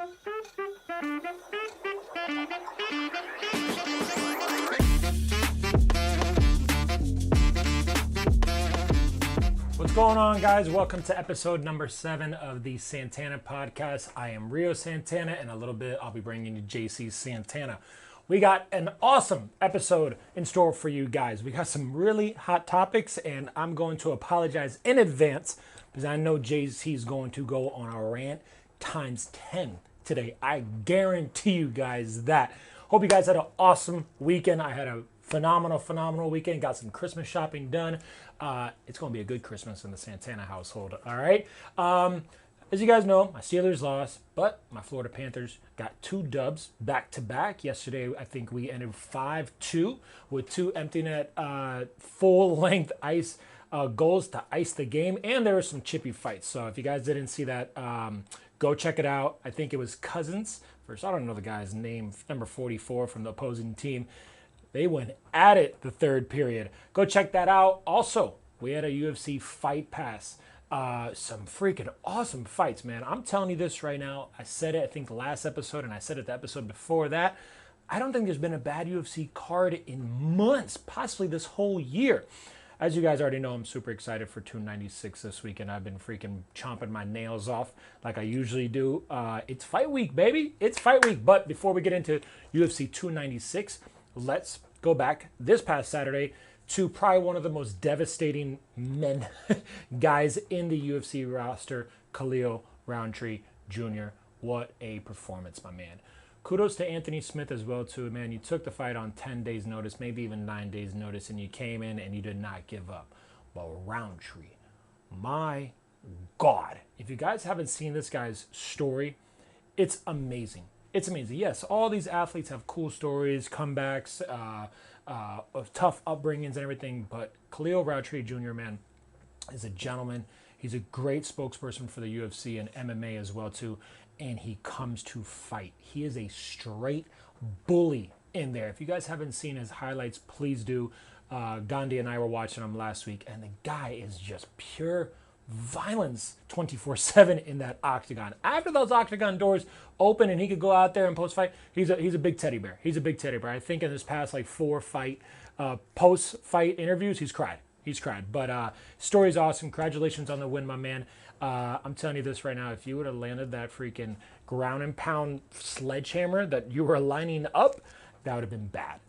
What's going on, guys? Welcome to episode number 7 of the Santana Podcast. I am Rio Santana, and a little bit I'll be bringing you JC Santana. We got an awesome episode in store for you guys. We got some really hot topics, and I'm going to apologize in advance because I know JC's going to go on a rant times 10 today. I guarantee you guys that. Hope you guys had an awesome weekend. I had a phenomenal weekend. Got some Christmas shopping done. It's going to be a good Christmas in the Santana household. All right. As you guys know, my Steelers lost, but my Florida Panthers got 2 dubs back to back. Yesterday, I think we ended 5-2 with 2 empty net, full-length ice goals to ice the game, and there were some chippy fights. So if you guys didn't see that, go check it out. I think it was Cousins versus, I don't know the guy's name, number 44 from the opposing team. They went at it the third period. Go check that out. Also, we had a UFC Fight Pass. Some freaking awesome fights, man. I'm telling you this right now. I said it, I think, the last episode, and I said it the episode before that. I don't think there's been a bad UFC card in months, possibly this whole year. As you guys already know, I'm super excited for 296 this weekend. I've been freaking chomping my nails off like I usually do. It's fight week, baby. It's fight week. But before we get into UFC 296, let's go back this past Saturday to probably one of the most devastating men guys in the UFC roster, Khalil Roundtree Jr. What a performance, my man. Kudos to Anthony Smith as well, too. Man, you took the fight on 10 days' notice, maybe even 9 days' notice, and you came in and you did not give up. But Roundtree, my God. If you guys haven't seen this guy's story, it's amazing. It's amazing. Yes, all these athletes have cool stories, comebacks, of tough upbringings and everything, but Khalil Roundtree Jr., man, is a gentleman. He's a great spokesperson for the UFC and MMA as well, too, and he comes to fight. He is a straight bully in there. If you guys haven't seen his highlights, please do. Gandhi and I were watching him last week, and the guy is just pure violence 24/7 in that octagon. After those octagon doors open and he could go out there and post-fight, he's a big teddy bear. He's a big teddy bear. I think in his past 4 post-fight interviews, he's cried. But story's awesome. Congratulations on the win, my man. I'm telling you this right now. If you would have landed that freaking ground and pound sledgehammer that you were lining up, that would have been bad.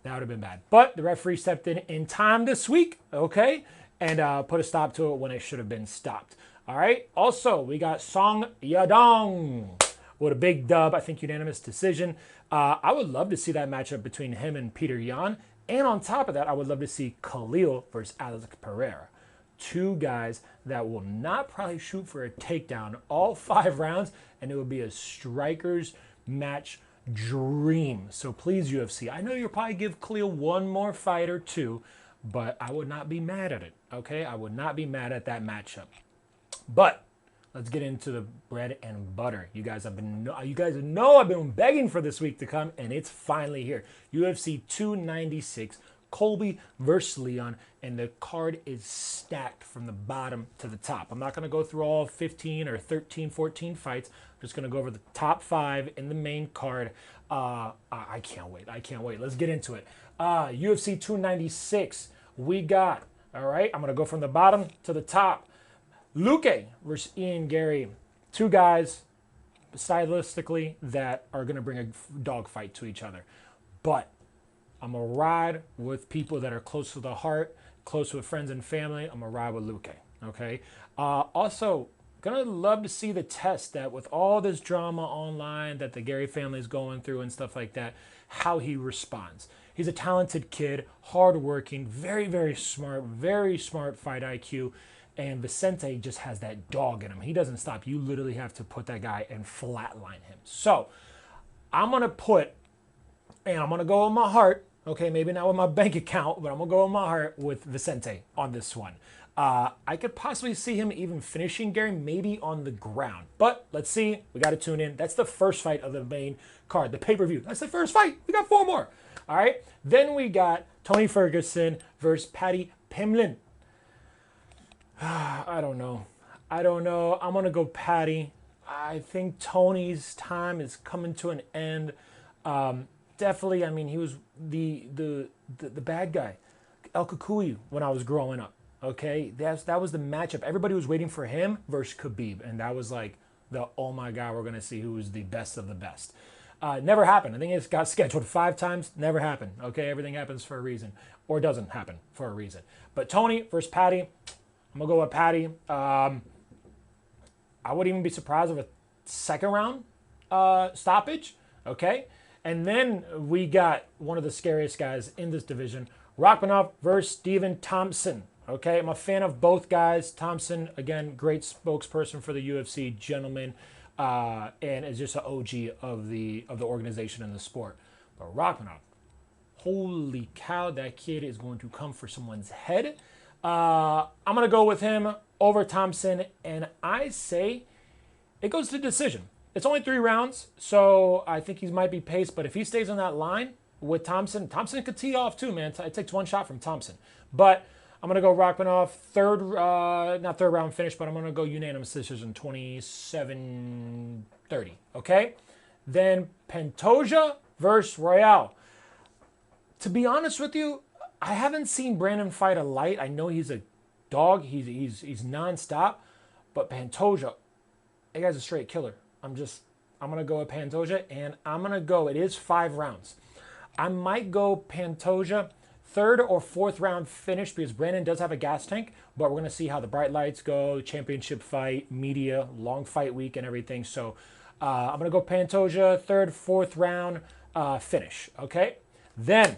But the referee stepped in time this week, okay? And put a stop to it when it should have been stopped. All right. Also, we got Song Yadong with a big dub. I think unanimous decision. I would love to see that matchup between him and Peter Yan. And on top of that, I would love to see Khalil versus Alex Pereira. 2 guys that will not probably shoot for a takedown all 5 rounds, and it would be a striker's match dream. So please, UFC, I know you'll probably give Khalil one more fight or 2, but I would not be mad at it, okay? I would not be mad at that matchup. But let's get into the bread and butter. You guys know I've been begging for this week to come, and it's finally here. UFC 296, Colby versus Leon, and the card is stacked from the bottom to the top. I'm not going to go through all 15 or 13, 14 fights. I'm just going to go over the top 5 in the main card. I can't wait. Let's get into it. UFC 296, we got, all right, I'm going to go from the bottom to the top. Luque versus Ian Gary. 2 guys, stylistically, that are going to bring a dogfight to each other. But I'm going to ride with people that are close to the heart, close with friends and family. I'm going to ride with Luque, okay? Also, going to love to see the test that with all this drama online that the Gary family is going through and stuff like that, how he responds. He's a talented kid, hardworking, very smart fight IQ. And Vicente just has that dog in him. He doesn't stop. You literally have to put that guy and flatline him. So I'm going to go with my heart. Okay, maybe not with my bank account, but I'm going to go with my heart with Vicente on this one. I could possibly see him even finishing Gary, maybe on the ground. But let's see. We got to tune in. That's the first fight of the main card, the pay-per-view. That's the first fight. We got 4 more. All right. Then we got Tony Ferguson versus Paddy Pimblett. I don't know. I'm going to go Paddy. I think Tony's time is coming to an end. Definitely, I mean, he was the bad guy, El Kikuyu, when I was growing up. Okay, that was the matchup. Everybody was waiting for him versus Khabib, and that was like oh my god, we're gonna see who is the best of the best. Never happened. I think it got scheduled 5 times. Never happened. Okay, everything happens for a reason, or doesn't happen for a reason. But Tony versus Patty, I'm gonna go with Patty. I wouldn't even be surprised with a second round stoppage. Okay, and then we got one of the scariest guys in this division, Rachmanov versus Stephen Thompson. Okay, I'm a fan of both guys. Thompson, again, great spokesperson for the UFC, gentleman, and is just an OG of the organization and the sport. But Rachmanov, holy cow, that kid is going to come for someone's head. I'm going to go with him over Thompson, and I say it goes to decision. It's only 3 rounds, so I think he might be paced, but if he stays on that line with Thompson could tee off too, man. It takes one shot from Thompson. But I'm going to go Rachmanov, not third round finish, but I'm going to go unanimous decision, 27-30, okay? Then Pantoja versus Royale. To be honest with you, I haven't seen Brandon fight a light. I know he's a dog. He's nonstop. But Pantoja, that guy's a straight killer. I'm going to go with Pantoja, and I'm going to go, it is 5 rounds. I might go Pantoja, 3rd or 4th round finish, because Brandon does have a gas tank, but we're going to see how the bright lights go, championship fight, media, long fight week, and everything. So I'm going to go Pantoja, 3rd, 4th round finish, okay? Then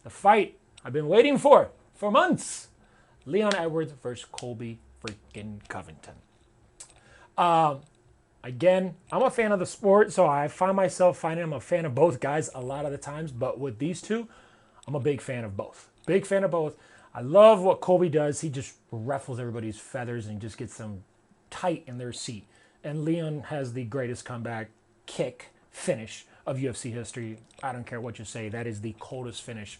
the fight I've been waiting for months. Leon Edwards versus Colby freaking Covington. Again, I'm a fan of the sport, so I find myself finding I'm a fan of both guys a lot of the times, but with these two, I'm a big fan of both. Big fan of both. I love what Colby does. He just ruffles everybody's feathers and just gets them tight in their seat. And Leon has the greatest comeback kick finish of UFC history. I don't care what you say. That is the coldest finish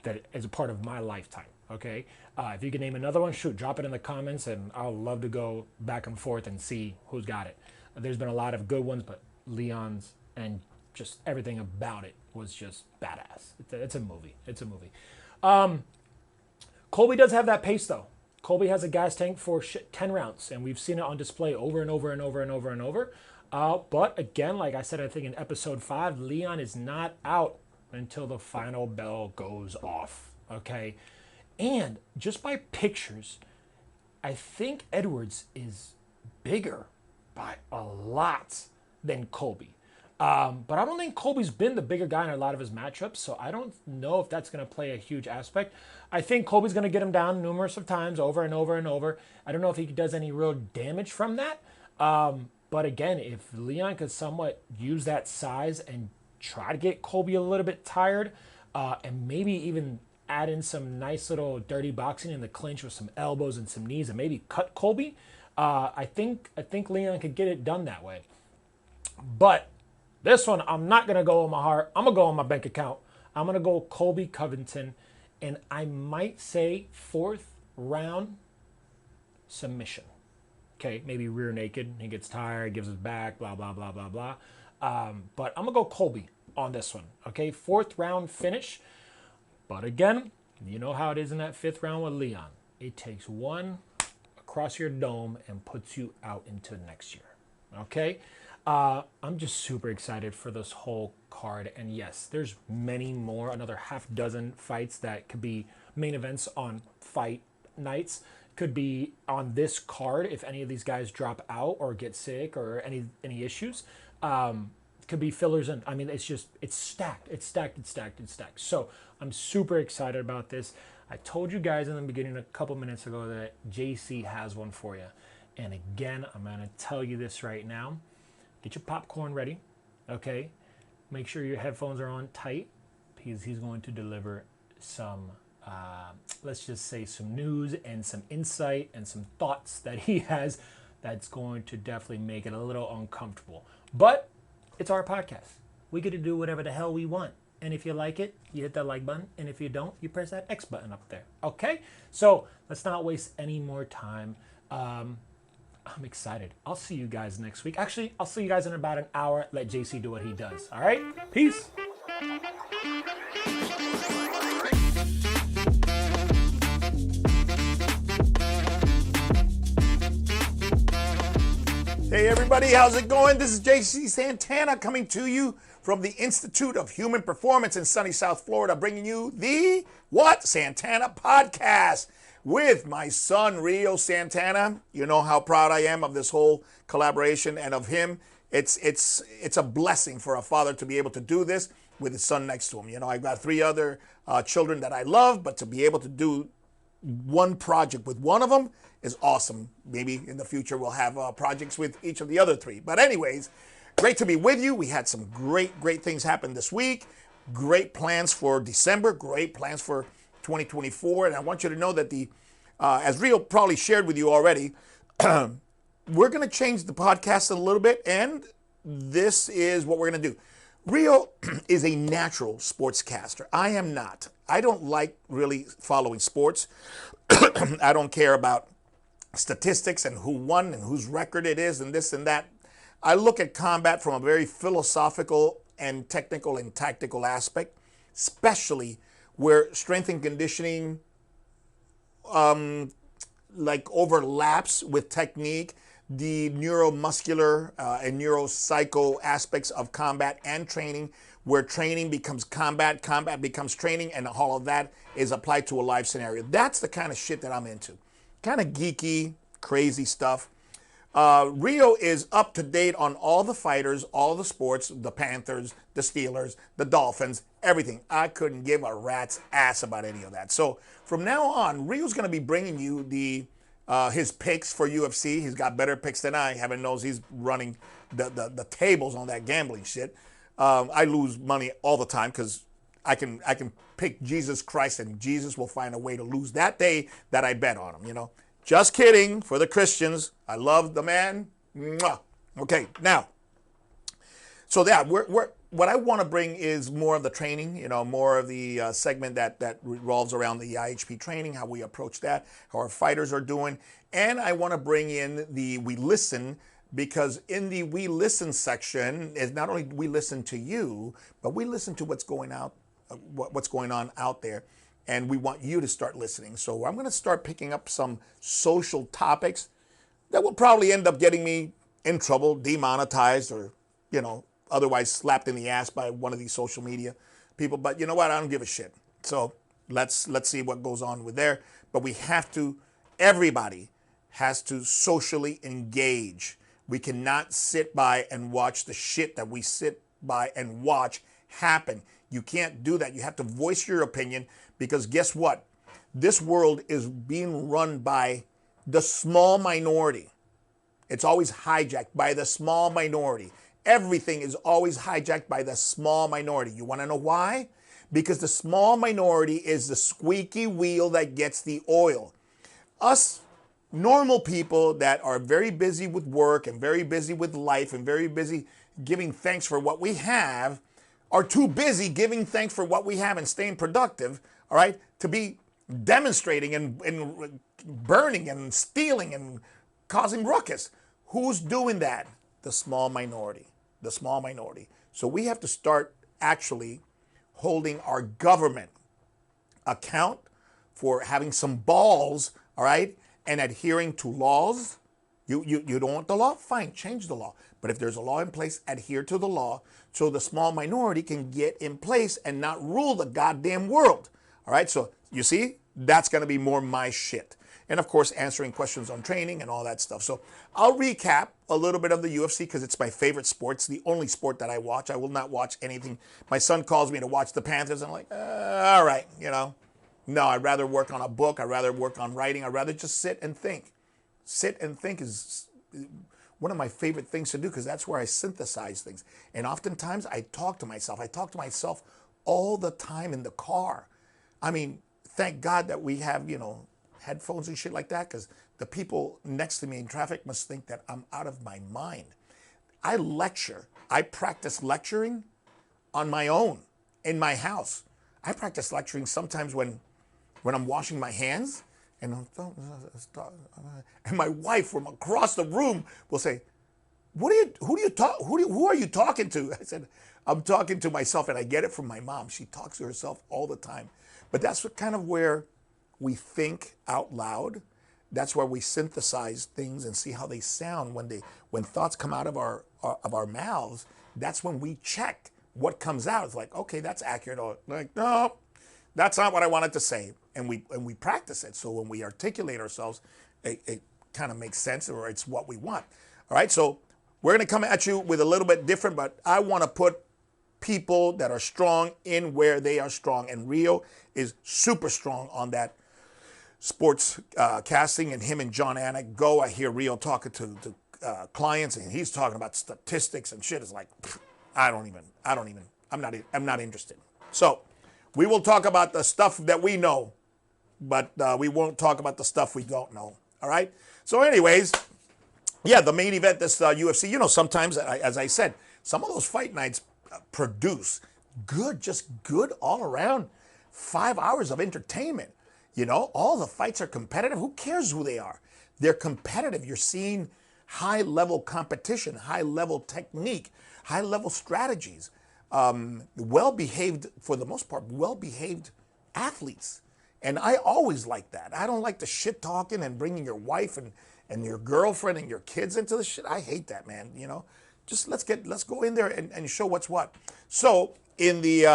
that is a part of my lifetime, okay? If you can name another one, shoot, drop it in the comments, and I'll love to go back and forth and see who's got it. There's been a lot of good ones, but Leon's and just everything about it was just badass. It's a movie. It's a movie. Colby does have that pace, though. Colby has a gas tank for 10 rounds, and we've seen it on display over and over and over and over and over. But again, like I said, I think in episode 5, Leon is not out until the final bell goes off, okay? And just by pictures, I think Edwards is bigger by a lot than Colby. But I don't think Colby's been the bigger guy in a lot of his matchups, so I don't know if that's going to play a huge aspect. I think Colby's going to get him down numerous of times, over and over and over. I don't know if he does any real damage from that. But again, if Leon could somewhat use that size and try to get Colby a little bit tired, and maybe even add in some nice little dirty boxing in the clinch with some elbows and some knees and maybe cut Colby, I think Leon could get it done that way. But this one, I'm not going to go on my heart. I'm going to go on my bank account. I'm going to go Colby Covington, and I might say 4th round submission. Okay, maybe rear naked. He gets tired, gives his back, blah, blah, blah, blah, blah. But I'm going to go Colby on this one. Okay, 4th round finish. But again, you know how it is in that 5th round with Leon. It takes one across your dome and puts you out into next year. Okay? I'm just super excited for this whole card. And yes, there's many more, another half dozen fights that could be main events on fight nights. Could be on this card if any of these guys drop out or get sick or any issues. Could be fillers, and I mean, it's stacked. It's stacked. So I'm super excited about this. I told you guys in the beginning a couple minutes ago that JC has one for you. And again, I'm going to tell you this right now. Get your popcorn ready, okay? Make sure your headphones are on tight, because he's going to deliver some, let's just say, some news and some insight and some thoughts that he has that's going to definitely make it a little uncomfortable. But it's our podcast. We get to do whatever the hell we want. And if you like it, you hit that like button. And if you don't, you press that X button up there. Okay? So let's not waste any more time. I'm excited. I'll see you guys next week. Actually, I'll see you guys in about an hour. Let JC do what he does. All right? Peace. Hey everybody, how's it going? This is JC Santana coming to you from the Institute of Human Performance in sunny South Florida, bringing you the Santana Podcast with my son Rio Santana. You know how proud I am of this whole collaboration and of him. It's a blessing for a father to be able to do this with his son next to him. You know, I've got 3 other children that I love, but to be able to do one project with one of them is awesome. Maybe in the future we'll have projects with each of the other 3. But anyways, great to be with you. We had some great things happen this week. Great plans for December. Great plans for 2024. And I want you to know that as Rio probably shared with you already, we're going to change the podcast a little bit. And this is what we're going to do. Rio is a natural sportscaster. I am not. I don't like really following sports. I don't care about statistics and who won and whose record it is and this and that. I look at combat from a very philosophical and technical and tactical aspect, especially where strength and conditioning like overlaps with technique, the neuromuscular and neuropsycho aspects of combat and training, where training becomes combat, combat becomes training, and all of that is applied to a live scenario. That's the kind of shit that I'm into. Kind of geeky, crazy stuff. Rio is up to date on all the fighters, all the sports, the Panthers, the Steelers, the Dolphins, everything. I couldn't give a rat's ass about any of that. So from now on, Rio's going to be bringing you his picks for UFC. He's got better picks than I. Heaven knows he's running the tables on that gambling shit. I lose money all the time because I can pick Jesus Christ and Jesus will find a way to lose that day that I bet on him, you know. Just kidding for the Christians. I love the man. Mwah. Okay, now, so yeah, what I want to bring is more of the training, you know, more of the segment that revolves around the IHP training, how we approach that, how our fighters are doing. And I want to bring in the We Listen, because in the We Listen section is not only we listen to you, but we listen to what's going on out there. And we want you to start listening. So I'm going to start picking up some social topics that will probably end up getting me in trouble, demonetized, or, you know, otherwise slapped in the ass by one of these social media people. But you know what? I don't give a shit. So let's see what goes on with there. But we have to, everybody has to socially engage. We cannot sit by and watch the shit that we sit by and watch happen. You can't do that. You have to voice your opinion, because guess what? This world is being run by the small minority. It's always hijacked by the small minority. Everything is always hijacked by the small minority. You want to know why? Because the small minority is the squeaky wheel that gets the oil. Us normal people that are very busy with work and very busy with life and very busy giving thanks for what we have are too busy giving thanks for what we have and staying productive, all right, to be demonstrating and burning and stealing and causing ruckus. Who's doing that? The small minority. The small minority. So we have to start actually holding our government account for having some balls, all right, and adhering to laws. You don't want the law? Fine, change the law. But if there's a law in place, adhere to the law so the small minority can get in place and not rule the goddamn world. All right, so you see, that's going to be more my shit. And of course, answering questions on training and all that stuff. So I'll recap a little bit of the UFC because it's my favorite sport. It's the only sport that I watch. I will not watch anything. My son calls me to watch the Panthers. And I'm like, all right, you know. No, I'd rather work on a book. I'd rather work on writing. I'd rather just sit and think. Sit and think is one of my favorite things to do because that's where I synthesize things. And oftentimes I talk to myself. I talk to myself all the time in the car. I mean, thank God that we have, you know, headphones and shit like that, because the people next to me in traffic must think that I'm out of my mind. I lecture. I practice lecturing on my own in my house. I practice lecturing sometimes when I'm washing my hands and my wife from across the room will say, who are you talking to? I said, I'm talking to myself, and I get it from my mom. She talks to herself all the time. But that's what kind of where we think out loud. That's where we synthesize things and see how they sound when thoughts come out of our mouths. That's when we check what comes out. It's like, okay, that's accurate, or like, no, that's not what I wanted to say. And we practice it. So when we articulate ourselves, it kind of makes sense, or it's what we want. All right, so we're going to come at you with a little bit different, but I want to put people that are strong in where they are strong. And Rio is super strong on that sports casting, and him and John Anik go. I hear Rio talking to clients, and he's talking about statistics and shit. It's like, I'm not interested. So we will talk about the stuff that we know, but we won't talk about the stuff we don't know. All right. So anyways, yeah, the main event, this UFC, sometimes, as I said, some of those fight nights produce just good all around 5 hours of entertainment. All the fights are competitive. Who cares who they are? They're competitive. You're seeing high-level competition, high-level technique, high-level strategies, well-behaved, for the most part, well-behaved athletes. And I always like that. I don't like the shit talking and bringing your wife and your girlfriend and your kids into the shit. I hate that, man. Just let's go in there and show what's what. So in the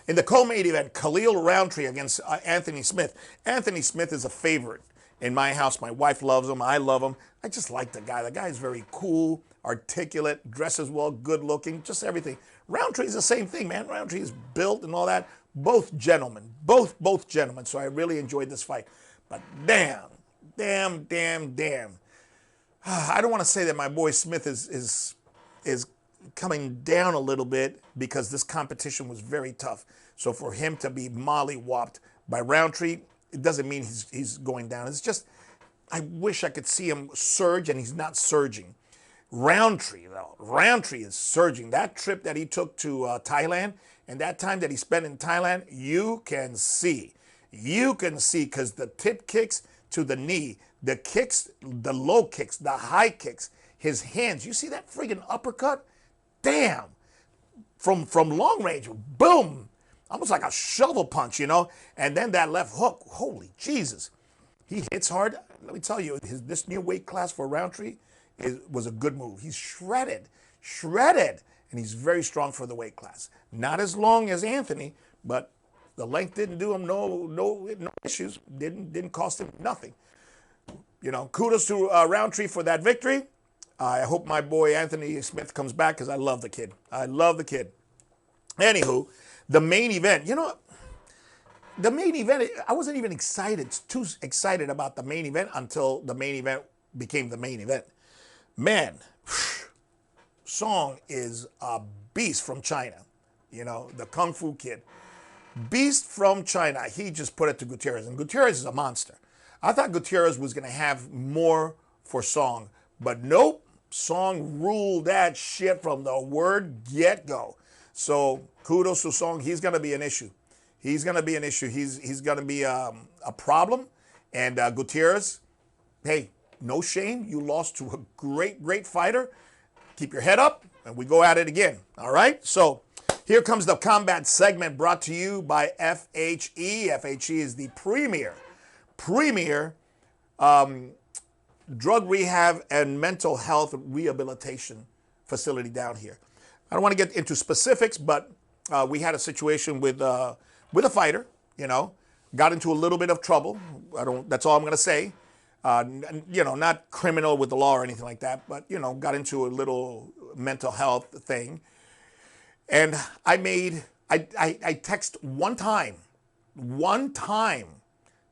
in the co-main event, Khalil Roundtree against Anthony Smith. Anthony Smith is a favorite in my house. My wife loves him. I love him. I just like the guy. The guy is very cool, articulate, dresses well, good looking, just everything. Roundtree is the same thing, man. Roundtree is built and all that. Both gentlemen, both gentlemen. So I really enjoyed this fight. But damn. I don't want to say that my boy Smith is coming down a little bit, because this competition was very tough. So for him to be mollywopped by Roundtree, it doesn't mean he's going down. It's just, I wish I could see him surge, and he's not surging. Roundtree is surging. That trip that he took to Thailand, and that time that he spent in Thailand, you can see, because the tip kicks to the knee, the kicks, the low kicks, the high kicks, his hands. You see that friggin' uppercut? Damn. From long range, boom. Almost like a shovel punch, And then that left hook, holy Jesus. He hits hard. Let me tell you, this new weight class for Roundtree was a good move. He's shredded. And he's very strong for the weight class. Not as long as Anthony, but the length didn't do him no issues. Didn't cost him nothing. Kudos to Roundtree for that victory. I hope my boy Anthony Smith comes back, because I love the kid. Anywho, the main event. The main event, I wasn't even too excited about the main event until the main event became the main event. Man, Song is a beast from China. The Kung Fu Kid. Beast from China. He just put it to Gutierrez, and Gutierrez is a monster. I thought Gutierrez was going to have more for Song, but nope. Song ruled that shit from the word get-go. So kudos to Song. He's going to be an issue. He's going to be a problem. And Gutierrez, hey, no shame. You lost to a great fighter. Keep your head up, and we go at it again. All right? So here comes the combat segment, brought to you by FHE. FHE is the premier drug rehab and mental health rehabilitation facility down here. I don't want to get into specifics, but we had a situation with a fighter, got into a little bit of trouble. That's all I'm going to say. Not criminal with the law or anything like that, but, got into a little mental health thing. And I text one time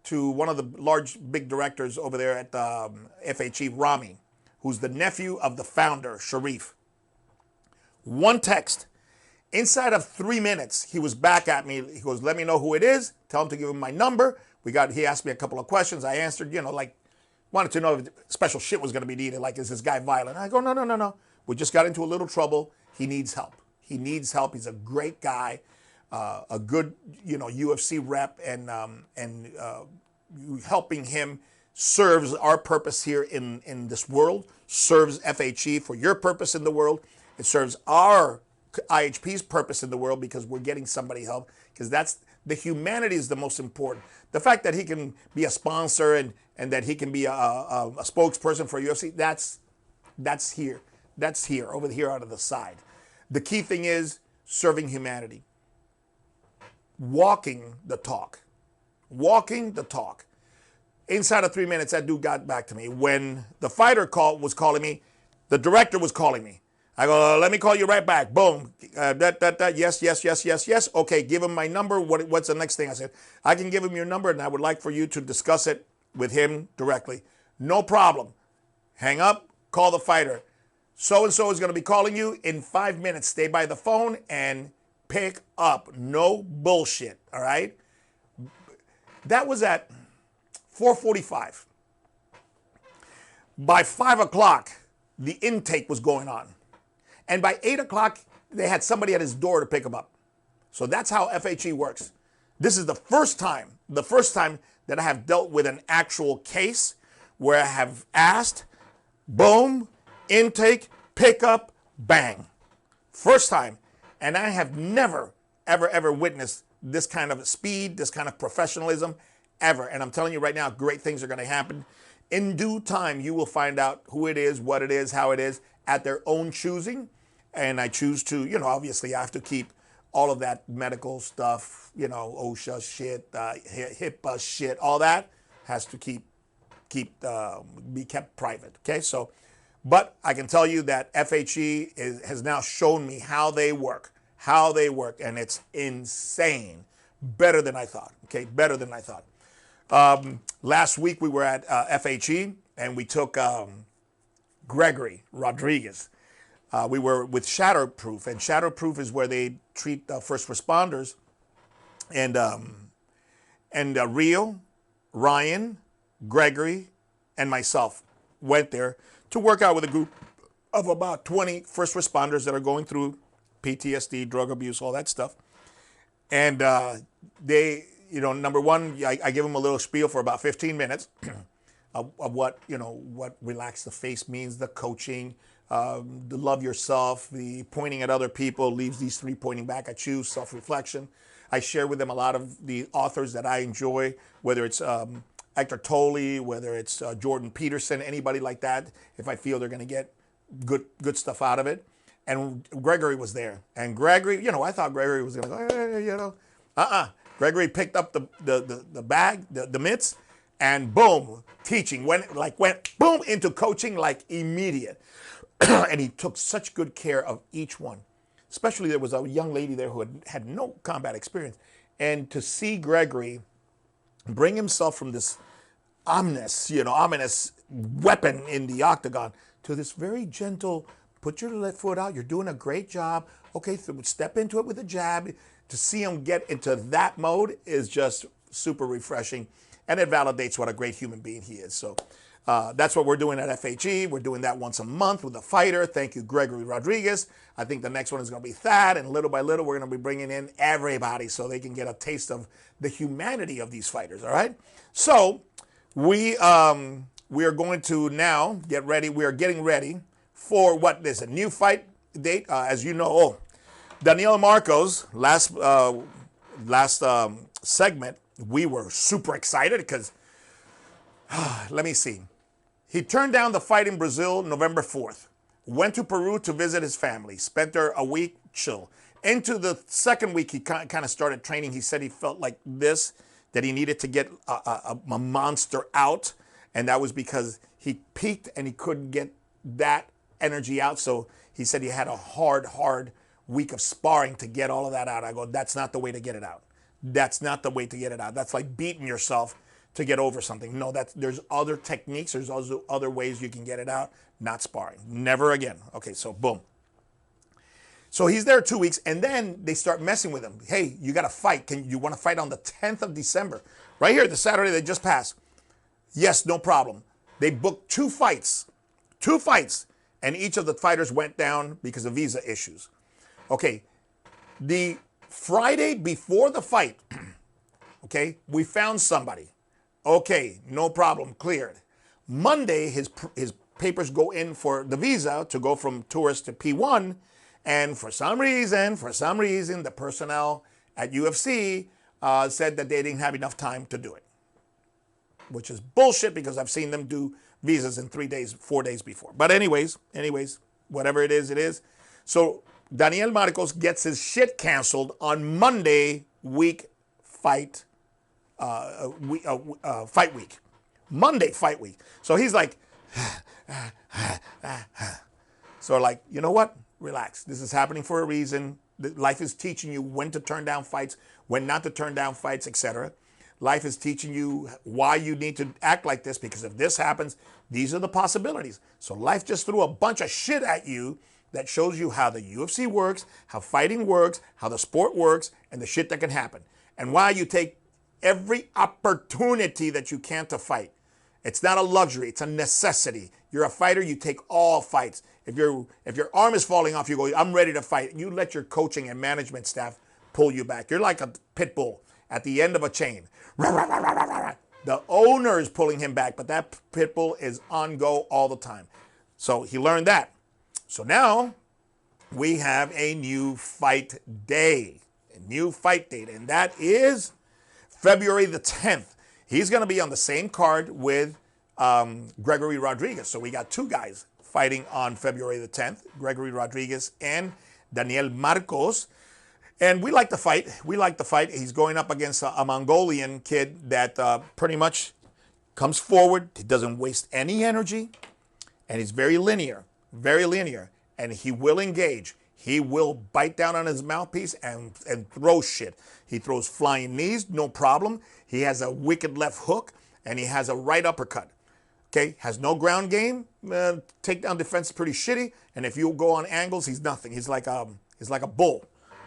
to one of the big directors over there at FHE, Rami, who's the nephew of the founder, Sharif. One text. Inside of 3 minutes, he was back at me. He goes, let me know who it is. Tell him to give him my number. He asked me a couple of questions. I answered, wanted to know if special shit was going to be needed. Like, is this guy violent? I go, no. We just got into a little trouble. He needs help. He's a great guy. A good, UFC rep, and helping him serves our purpose here in this world, serves FHE for your purpose in the world. It serves our IHP's purpose in the world because we're getting somebody help, because that's the humanity is the most important. The fact that he can be a sponsor and that he can be a spokesperson for UFC, that's here. That's here, over here out of the side. The key thing is serving humanity. Walking the talk. Walking the talk. Inside of 3 minutes, that dude got back to me. When the fighter was calling me, the director was calling me. I go, let me call you right back. Boom. Yes. Okay, give him my number. What's the next thing? I said, I can give him your number, and I would like for you to discuss it with him directly. No problem. Hang up, call the fighter. So-and-so is going to be calling you in 5 minutes. Stay by the phone and pick up. No bullshit, all right? That was at 4:45. By 5 o'clock, the intake was going on. And by 8 o'clock, they had somebody at his door to pick him up. So that's how FHE works. This is the first time that I have dealt with an actual case where I have asked, boom, intake, pickup, bang. First time. And I have never, ever witnessed this kind of speed, this kind of professionalism, ever. And I'm telling you right now, great things are going to happen. In due time, you will find out who it is, what it is, how it is, at their own choosing. And I choose to, obviously I have to keep all of that medical stuff, OSHA shit, HIPAA shit, all that has to be kept private. Okay, so, but I can tell you that FHE has now shown me how they work, and it's insane. Better than I thought. Okay, better than I thought. Last week we were at FHE and we took Gregory Rodriguez. We were with Shatterproof, and Shatterproof is where they treat first responders. And Rio, Ryan, Gregory, and myself went there to work out with a group of about 20 first responders that are going through PTSD, drug abuse, all that stuff. And they, number one, I give them a little spiel for about 15 minutes of what relax the face means, the coaching, the love yourself, the pointing at other people, leaves these three pointing back at you, self-reflection. I share with them a lot of the authors that I enjoy, whether it's Eckhart Tolle, whether it's Jordan Peterson, anybody like that, if I feel they're going to get good stuff out of it. And Gregory was there. And Gregory, I thought Gregory was going to go, hey, Gregory picked up the bag, the mitts, and boom, teaching. Went boom into coaching like immediate. And he took such good care of each one. Especially there was a young lady there who had no combat experience. And to see Gregory bring himself from this ominous weapon in the octagon to this very gentle, put your left foot out, you're doing a great job. Okay, so step into it with a jab. To see him get into that mode is just super refreshing. And it validates what a great human being he is. So that's what we're doing at FHE. We're doing that once a month with a fighter. Thank you, Gregory Rodriguez. I think the next one is going to be Thad. And little by little, we're going to be bringing in everybody so they can get a taste of the humanity of these fighters, all right? So we are going to now get ready. We are getting ready for what is a new fight date. As you know, Daniel Marcos, last segment, we were super excited because, let me see. He turned down the fight in Brazil November 4th, went to Peru to visit his family, spent there a week, chill. Into the second week, he kind of started training. He said he felt like that he needed to get a monster out, and that was because he peaked and he couldn't get that energy out. So he said he had a hard week of sparring to get all of that out. I go, that's not the way to get it out. That's not the way to get it out. That's like beating yourself to get over something. No, there's other techniques. There's also other ways you can get it out. Not sparring. Never again. Okay, so boom. So he's there 2 weeks, and then they start messing with him. Hey, you got to fight. You want to fight on the 10th of December? Right here, the Saturday that just passed. Yes, no problem. They booked two fights, and each of the fighters went down because of visa issues. Okay, the Friday before the fight, okay, we found somebody. Okay, no problem, cleared. Monday, his papers go in for the visa to go from tourist to P1, and for some reason, the personnel at UFC said that they didn't have enough time to do it, which is bullshit because I've seen them do visas in 3 days, 4 days before. But anyways, whatever it is, it is. So Daniel Marcos gets his shit canceled on Monday fight week. Monday fight week. So he's like, so like, you know what? Relax. This is happening for a reason. Life is teaching you when to turn down fights, when not to turn down fights, etc. Life is teaching you why you need to act like this, because if this happens, these are the possibilities. So life just threw a bunch of shit at you that shows you how the UFC works, how fighting works, how the sport works, and the shit that can happen. And why you take every opportunity that you can to fight. It's not a luxury, it's a necessity. You're a fighter, you take all fights. If your arm is falling off, you go, I'm ready to fight. You let your coaching and management staff pull you back. You're like a pit bull at the end of a chain. The owner is pulling him back, but that pit bull is on go all the time. So he learned that. So now we have a new fight day, and that is February the 10th. He's going to be on the same card with Gregory Rodriguez. So we got two guys fighting on February the 10th, Gregory Rodriguez and Daniel Marcos. And we like the fight. He's going up against a Mongolian kid that pretty much comes forward. He doesn't waste any energy. And he's very linear. And he will engage. He will bite down on his mouthpiece and throw shit. He throws flying knees, no problem. He has a wicked left hook, and he has a right uppercut. Okay, has no ground game. Takedown defense is pretty shitty. And if you go on angles, he's nothing. He's like a bull.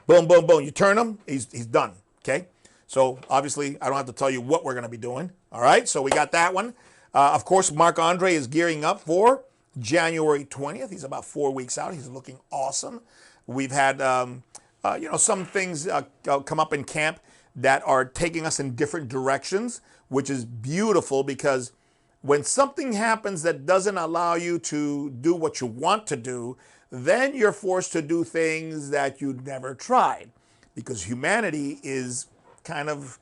Boom, boom, boom. You turn him, he's done. Okay, so obviously I don't have to tell you what we're gonna be doing. All right, so we got that one. Of course, Marc-Andre is gearing up for January 20th. He's about 4 weeks out. He's looking awesome. We've had some things come up in camp that are taking us in different directions, which is beautiful, because when something happens that doesn't allow you to do what you want to do, then you're forced to do things that you'd never tried, because humanity is kind of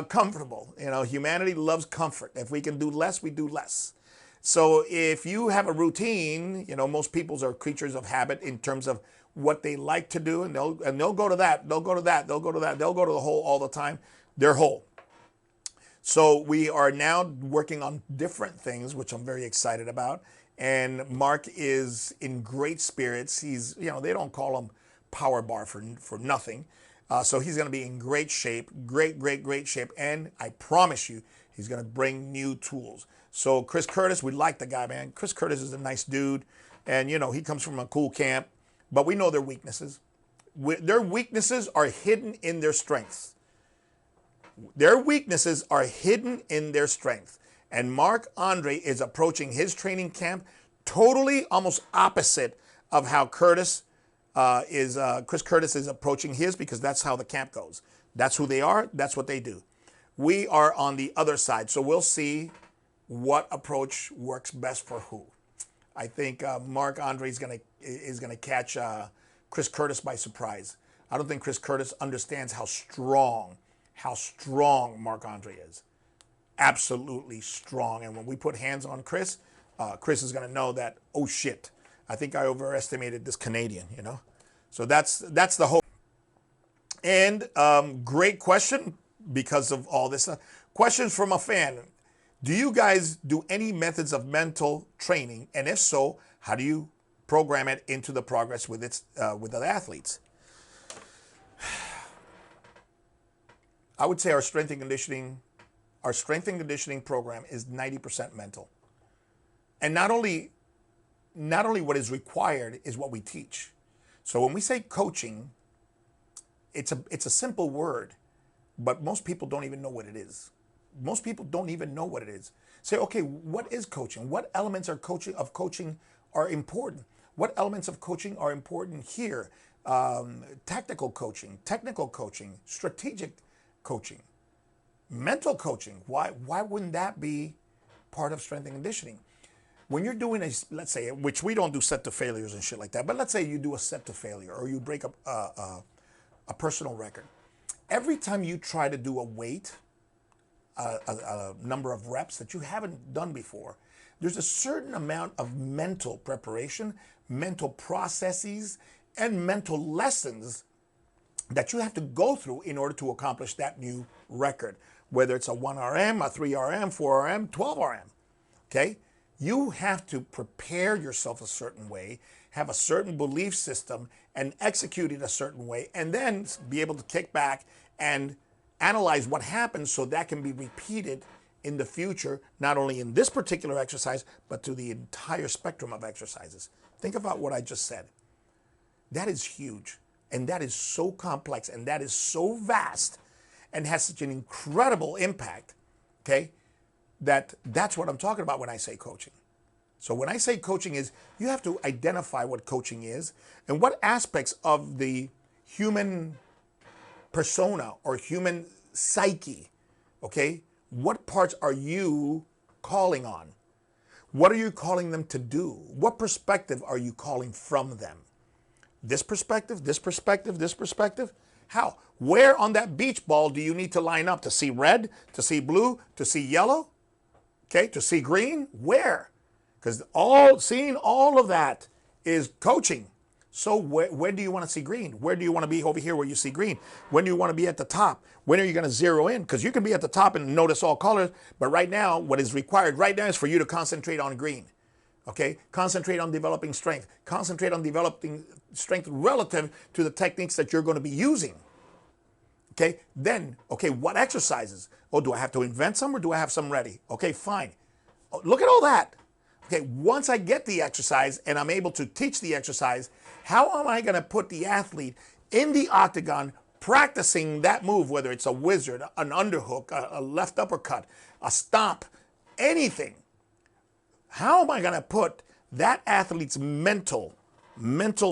comfortable. Humanity loves comfort. If we can do less, we do less. So if you have a routine, most people are creatures of habit in terms of what they like to do, and they'll go to that, they'll go to the hole all the time. They're whole. So we are now working on different things, which I'm very excited about. And Mark is in great spirits. He's, they don't call him Power Bar for nothing. So he's going to be in great shape, great shape. And I promise you, he's going to bring new tools. So Chris Curtis, we like the guy, man. Chris Curtis is a nice dude. And, he comes from a cool camp. But we know their weaknesses. Their weaknesses are hidden in their strengths. And Marc-Andre is approaching his training camp totally almost opposite of how Chris Curtis is approaching his, because that's how the camp goes. That's who they are. That's what they do. We are on the other side. So we'll see what approach works best for who. I think Marc-Andre is gonna catch Chris Curtis by surprise. I don't think Chris Curtis understands how strong Marc-Andre is. Absolutely strong. And when we put hands on Chris, Chris is gonna know that, oh shit, I think I overestimated this Canadian. So that's the hope. And great question because of all this. Questions from a fan. Do you guys do any methods of mental training? And if so, how do you program it into the progress with the athletes? I would say our strength and conditioning program is 90% mental. And not only what is required is what we teach. So when we say coaching, it's a simple word, but most people don't even know what it is. Say, okay, what is coaching? What elements of coaching are important? What elements of coaching are important here? Tactical coaching, technical coaching, strategic coaching. Mental coaching, why wouldn't that be part of strength and conditioning? When you're doing let's say, which we don't do set to failures and shit like that, but let's say you do a set to failure or you break up a personal record. Every time you try to do a weight, a number of reps that you haven't done before, there's a certain amount of mental preparation, mental processes, and mental lessons that you have to go through in order to accomplish that new record, whether it's a 1RM, a 3RM, 4RM, 12RM, okay? You have to prepare yourself a certain way, have a certain belief system, and execute it a certain way, and then be able to kick back and analyze what happens so that can be repeated in the future, not only in this particular exercise, but to the entire spectrum of exercises. Think about what I just said. That is huge, and that is so complex, and that is so vast, and has such an incredible impact, okay? That's what I'm talking about when I say coaching. So when I say coaching is, you have to identify what coaching is and what aspects of the human persona or human psyche, okay? What parts are you calling on? What are you calling them to do? What perspective are you calling from them? This perspective, this perspective, this perspective? How? Where on that beach ball do you need to line up to see red, to see blue, to see yellow? Okay, to see green? Where? Because seeing all of that is coaching. So when do you want to see green? Where do you want to be over here where you see green? When do you want to be at the top? When are you going to zero in? Because you can be at the top and notice all colors, but right now, what is required right now is for you to concentrate on green. Okay? Concentrate on developing strength. Concentrate on developing strength relative to the techniques that you're going to be using. Okay? Then, okay, what exercises? Oh, do I have to invent some or do I have some ready? Okay, fine. Oh, look at all that. Okay, once I get the exercise and I'm able to teach the exercise, how am I going to put the athlete in the octagon practicing that move, whether it's a wizard, an underhook, a left uppercut, a stomp, anything? How am I going to put that athlete's mental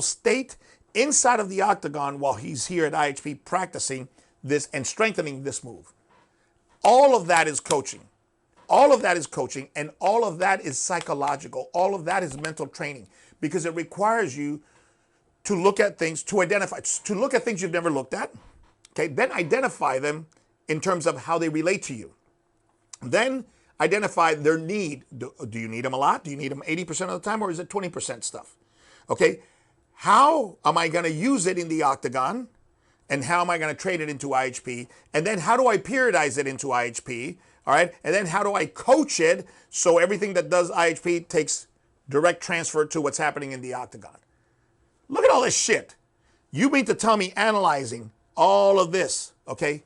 state inside of the octagon while he's here at IHP practicing this and strengthening this move? All of that is coaching. All of that is coaching, and all of that is psychological. All of that is mental training, because it requires you to look at things, to identify, to look at things you've never looked at, okay? Then identify them in terms of how they relate to you. Then identify their need. Do you need them a lot? Do you need them 80% of the time, or is it 20% stuff? Okay, how am I gonna use it in the octagon? And how am I gonna trade it into IHP? And then how do I periodize it into IHP? All right, and then how do I coach it so everything that does IHP takes direct transfer to what's happening in the octagon? Look at all this shit. You mean to tell me analyzing all of this, okay,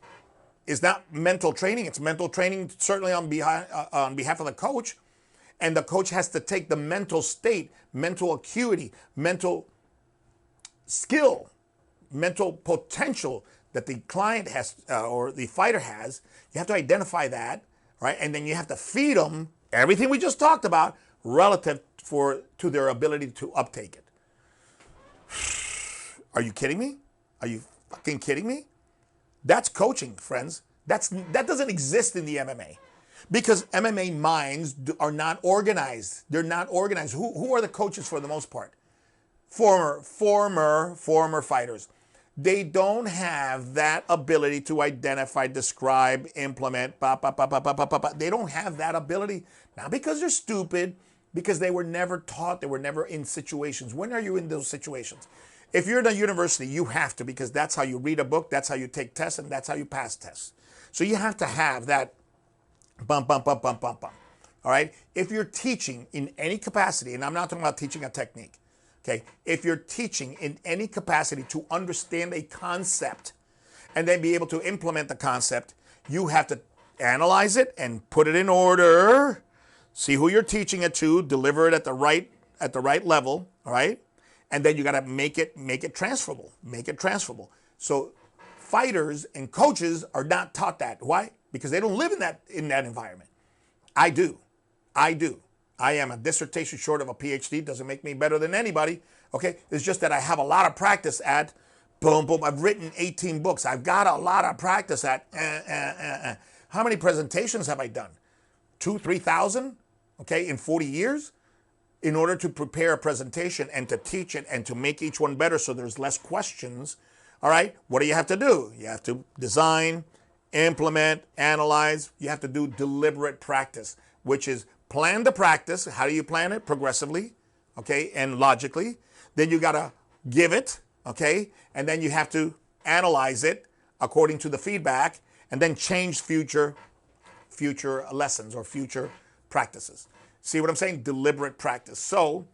is not mental training? It's mental training certainly on behalf of the coach, and the coach has to take the mental state, mental acuity, mental skill, mental potential that the client has or the fighter has. You have to identify that. Right? And then you have to feed them everything we just talked about relative to their ability to uptake it. Are you kidding me? Are you fucking kidding me? That's coaching, friends. That doesn't exist in the MMA, because MMA minds are not organized. They're not organized. Who are the coaches for the most part? Former fighters. They don't have that ability to identify, describe, implement, They don't have that ability, not because they're stupid, because they were never taught, they were never in situations. When are you in those situations? If you're in a university, you have to, because that's how you read a book, that's how you take tests, and that's how you pass tests. So you have to have that bump. All right? If you're teaching in any capacity, and I'm not talking about teaching a technique, okay, if you're teaching in any capacity to understand a concept and then be able to implement the concept, you have to analyze it and put it in order, see who you're teaching it to, deliver it at the right level, all right? And then you got to make it transferable, So fighters and coaches are not taught that. Why? Because they don't live in that environment. I do. I am a dissertation short of a PhD. Doesn't make me better than anybody. Okay, it's just that I have a lot of practice at boom. I've written 18 books. I've got a lot of practice at How many presentations have I done? 3,000, okay, in 40 years? In order to prepare a presentation and to teach it and to make each one better so there's less questions, all right, what do you have to do? You have to design, implement, analyze. You have to do deliberate practice, which is plan the practice. How do you plan it? Progressively, okay, and logically. Then you got to give it, okay, and then you have to analyze it according to the feedback and then change future lessons or future practices. See what I'm saying? Deliberate practice. So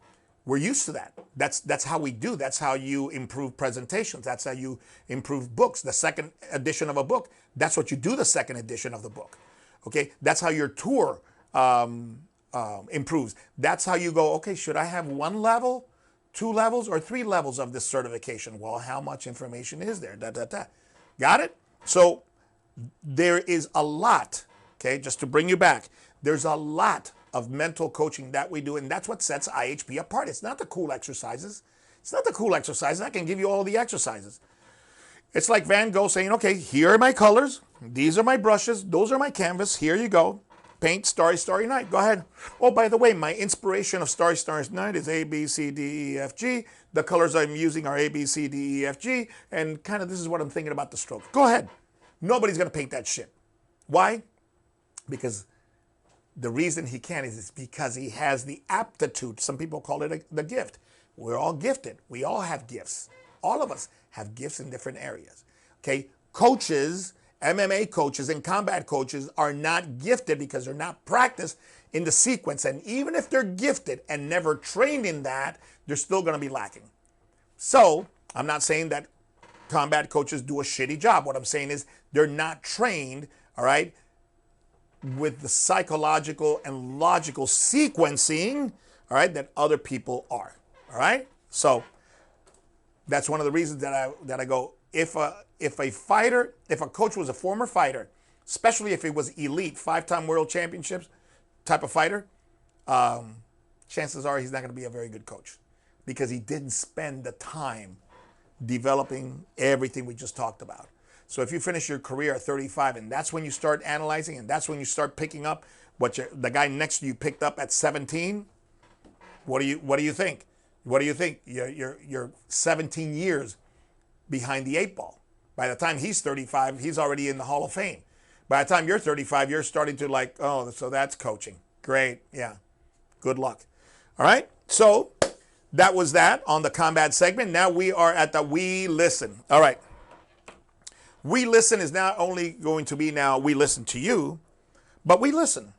we're used to that. That's how we do. That's how you improve presentations. That's how you improve books. The second edition of a book, that's what you do the second edition of the book. Okay? That's how your tour improves. That's how you go, okay, should I have 1 level, 2 levels, or 3 levels of this certification? Well, how much information is there? Got it? So there is a lot, okay, just to bring you back, there's a lot of mental coaching that we do, and that's what sets IHP apart. It's not the cool exercises. It's not the cool exercises. I can give you all the exercises. It's like Van Gogh saying, okay, here are my colors. These are my brushes. Those are my canvas. Here you go. Paint Starry, Starry Night. Go ahead. Oh, by the way, my inspiration of Starry, Starry Night is A, B, C, D, E, F, G. The colors I'm using are A, B, C, D, E, F, G. And kind of this is what I'm thinking about the stroke. Go ahead. Nobody's going to paint that shit. Why? Because the reason he can is because he has the aptitude. Some people call it the gift. We're all gifted. We all have gifts. All of us have gifts in different areas. Okay? Coaches, MMA coaches and combat coaches are not gifted because they're not practiced in the sequence. And even if they're gifted and never trained in that, they're still going to be lacking. So I'm not saying that combat coaches do a shitty job. What I'm saying is they're not trained, all right, with the psychological and logical sequencing, all right, that other people are, all right? So that's one of the reasons that I go, if a coach was a former fighter, especially if he was elite, 5-time world championships type of fighter, chances are he's not going to be a very good coach because he didn't spend the time developing everything we just talked about. So if you finish your career at 35 and that's when you start analyzing and that's when you start picking up what the guy next to you picked up at 17, what do you think? What do you think? You're 17 years behind the 8 ball. By the time he's 35, he's already in the Hall of Fame. By the time you're 35, you're starting to like, oh, so that's coaching. Great. Yeah. Good luck. All right. So that was that on the combat segment. Now we are at the We Listen. All right. We Listen is not only going to be now we listen to you, but we listen.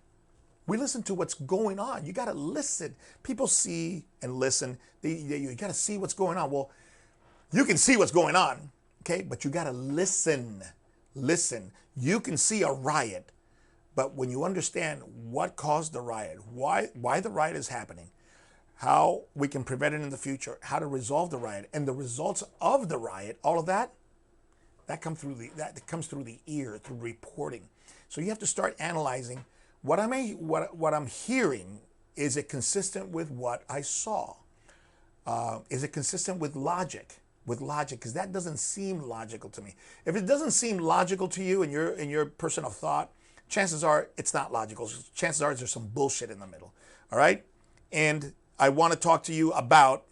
We listen to what's going on. You got to listen. People see and listen. You got to see what's going on. Well, you can see what's going on, okay? But you got to listen. Listen. You can see a riot, but when you understand what caused the riot, why the riot is happening, how we can prevent it in the future, how to resolve the riot, and the results of the riot, all of that, that comes through the ear, through reporting. So you have to start analyzing what I'm hearing. Is it consistent with what I saw? Is it consistent with logic? Because that doesn't seem logical to me. If it doesn't seem logical to you and you're in your person of thought, chances are it's not logical. Chances are there's some bullshit in the middle. All right? And I want to talk to you about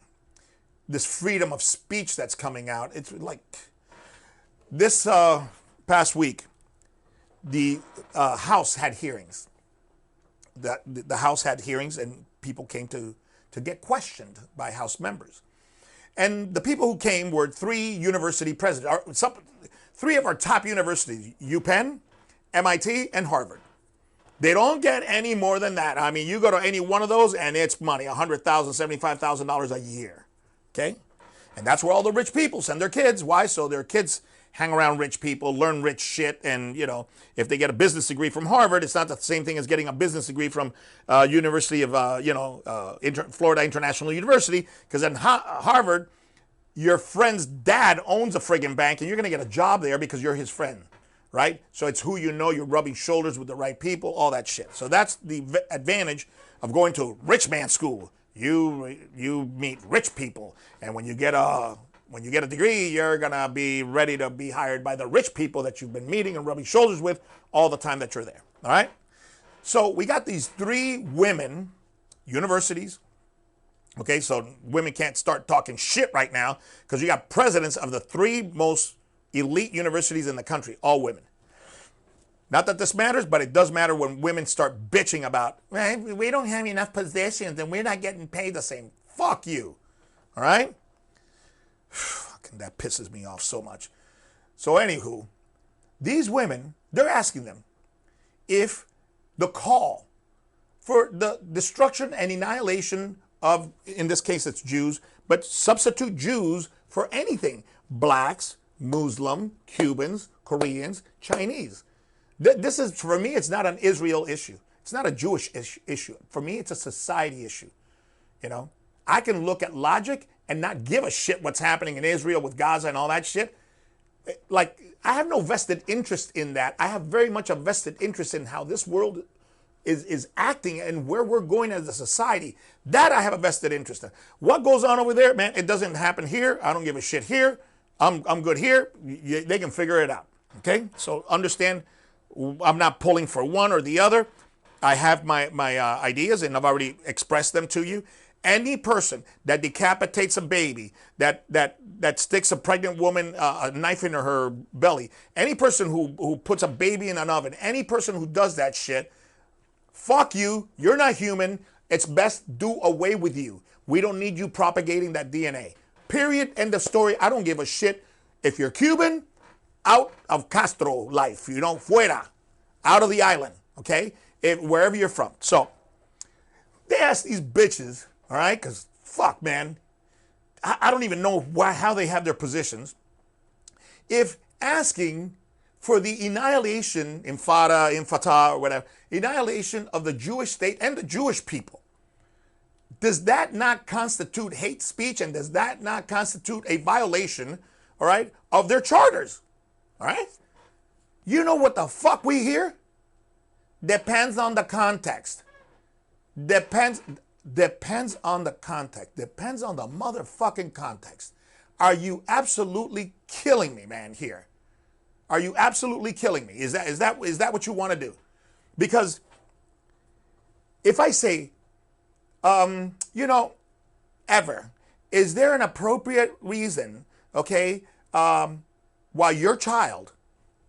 this freedom of speech that's coming out. It's like this past week, the House had hearings. The House had hearings and people came to get questioned by House members. And the people who came were 3 university presidents, 3 of our top universities, UPenn, MIT, and Harvard. They don't get any more than that. I mean, you go to any one of those and it's money, $100,000, $75,000 a year, okay? And that's where all the rich people send their kids. Why? So their kids hang around rich people, learn rich shit, and, you know, if they get a business degree from Harvard, it's not the same thing as getting a business degree from University of, Florida International University, because in Harvard, your friend's dad owns a friggin' bank, and you're going to get a job there because you're his friend, right? So it's who you know, you're rubbing shoulders with the right people, all that shit. So that's the advantage of going to rich man school. You meet rich people, and when you get a When you get a degree, you're going to be ready to be hired by the rich people that you've been meeting and rubbing shoulders with all the time that you're there. All right? So we got these 3 women, universities. Okay, so women can't start talking shit right now because you got presidents of the 3 most elite universities in the country, all women. Not that this matters, but it does matter when women start bitching about, well, we don't have enough positions and we're not getting paid the same. Fuck you. All right? Fucking, that pisses me off so much. So anywho, these women, they're asking them if the call for the destruction and annihilation of, in this case it's Jews, but substitute Jews for anything. Blacks, Muslim, Cubans, Koreans, Chinese. This is, for me, it's not an Israel issue. It's not a Jewish issue. For me, it's a society issue. You know, I can look at logic and not give a shit what's happening in Israel with Gaza and all that shit. Like, I have no vested interest in that. I have very much a vested interest in how this world is acting and where we're going as a society. That I have a vested interest in. What goes on over there, man, it doesn't happen here. I don't give a shit here. I'm good here. They can figure it out. Okay? So understand, I'm not pulling for one or the other. I have my ideas and I've already expressed them to you. Any person that decapitates a baby, that sticks a pregnant woman a knife in her belly, any person who puts a baby in an oven, any person who does that shit, fuck you. You're not human. It's best do away with you. We don't need you propagating that DNA. Period. End of story. I don't give a shit. If you're Cuban, out of Castro life. You know, fuera. Out of the island. Okay? Wherever you're from. So, they ask these bitches, all right? Because, fuck, man. I don't even know how they have their positions. If asking for the annihilation, infata, or whatever, annihilation of the Jewish state and the Jewish people, does that not constitute hate speech, and does that not constitute a violation, all right, of their charters? All right? You know what the fuck we hear? Depends on the context. Depends on the context. Depends on the motherfucking context. Are you absolutely killing me, man, here? Are you absolutely killing me? Is that what you want to do? Because if I say, is there an appropriate reason, okay, why your child,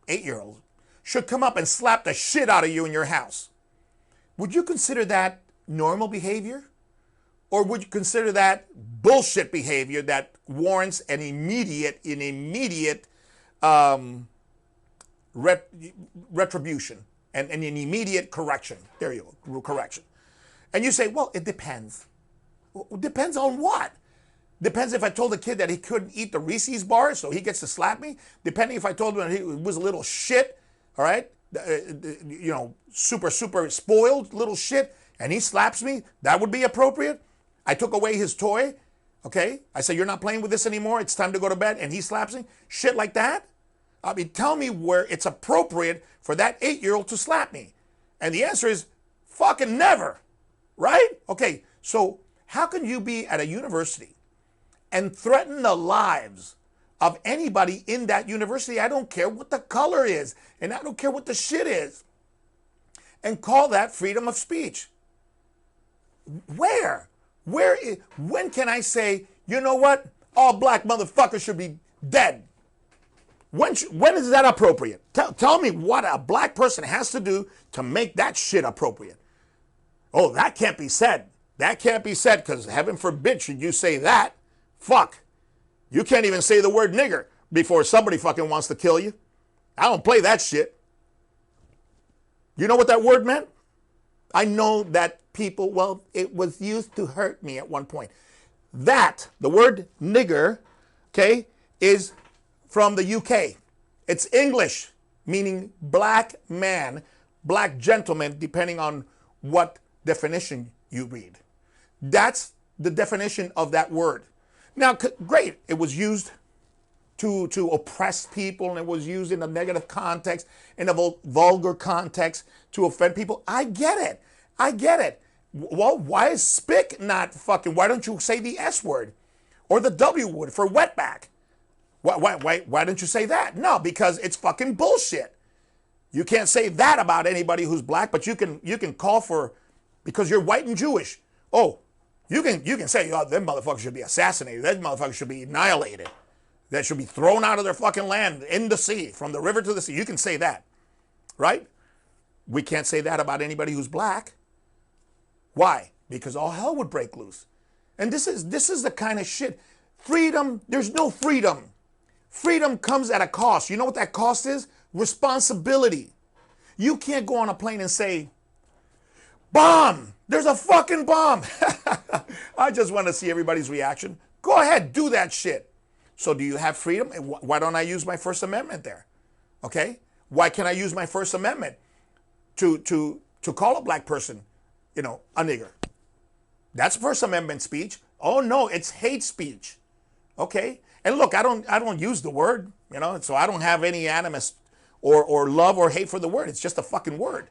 8-year-old, should come up and slap the shit out of you in your house? Would you consider that normal behavior? Or would you consider that bullshit behavior that warrants an immediate retribution and an immediate correction? There you go, correction. And you say, well, it depends. Depends on what? Depends if I told the kid that he couldn't eat the Reese's bar, so he gets to slap me. Depending if I told him that he was a little shit, all right? Super spoiled little shit, and he slaps me, that would be appropriate. I took away his toy, okay? I said, you're not playing with this anymore. It's time to go to bed, and he slaps me. Shit like that. I mean, tell me where it's appropriate for that 8-year-old to slap me. And the answer is fucking never, right? Okay, so how can you be at a university and threaten the lives of anybody in that university? I don't care what the color is, and I don't care what the shit is, and call that freedom of speech. When can I say, you know what? All black motherfuckers should be dead. When is that appropriate? Tell me what a black person has to do to make that shit appropriate. Oh, that can't be said. That can't be said, because heaven forbid should you say that. Fuck. You can't even say the word nigger before somebody fucking wants to kill you. I don't play that shit. You know what that word meant? I know that people, well, it was used to hurt me at one point. That, the word nigger, okay, is from the UK. It's English, meaning black man, black gentleman, depending on what definition you read. That's the definition of that word. Now, great, it was used to oppress people, and it was used in a negative context, in a vulgar context, to offend people. I get it. Well, why is spick not fucking, why don't you say the S word? Or the W word for wetback. Why didn't you say that? No, because it's fucking bullshit. You can't say that about anybody who's black, but you can call for, because you're white and Jewish. Oh, you can say, oh, them motherfuckers should be assassinated. Them motherfuckers should be annihilated. They should be thrown out of their fucking land in the sea, from the river to the sea. You can say that, right? We can't say that about anybody who's black. Why? Because all hell would break loose. And this is the kind of shit. Freedom, there's no freedom. Freedom comes at a cost. You know what that cost is? Responsibility. You can't go on a plane and say, bomb, there's a fucking bomb. I just want to see everybody's reaction. Go ahead, do that shit. So do you have freedom? Why don't I use my First Amendment there? Okay? Why can't I use my First Amendment to call a black person, a nigger? That's First Amendment speech. Oh no, it's hate speech. Okay? And look, I don't use the word, so I don't have any animus or love or hate for the word. It's just a fucking word.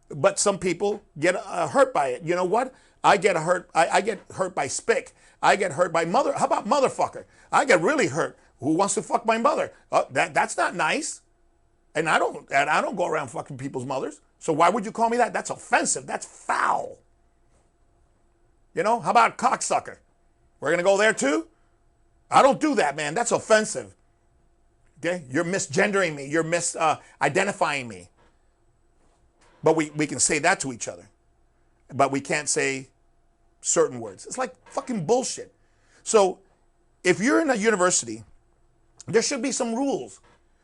But some people get hurt by it. You know what? I get hurt. I get hurt by spick. I get hurt by mother. How about motherfucker? I get really hurt. Who wants to fuck my mother? That's not nice. And I don't go around fucking people's mothers. So why would you call me that? That's offensive. That's foul. How about cocksucker? We're gonna go there too? I don't do that, man. That's offensive. Okay? You're misgendering me. You're misidentifying me. But we can say that to each other. But we can't say certain words. It's like fucking bullshit. So if you're in a university, there should be some rules.